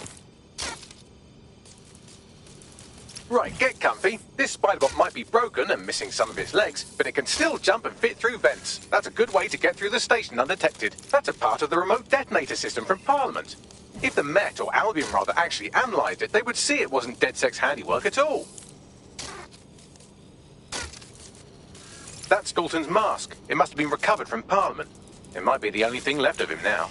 Speaker 2: Right, get comfy. This spider-bot might be broken and missing some of its legs, but it can still jump and fit through vents. That's a good way to get through the station undetected. That's a part of the remote detonator system from Parliament. If the Met, or Albion rather, actually analysed it, they would see it wasn't DedSec's handiwork at all. That's Dalton's mask. It must have been recovered from Parliament. It might be the only thing left of him now.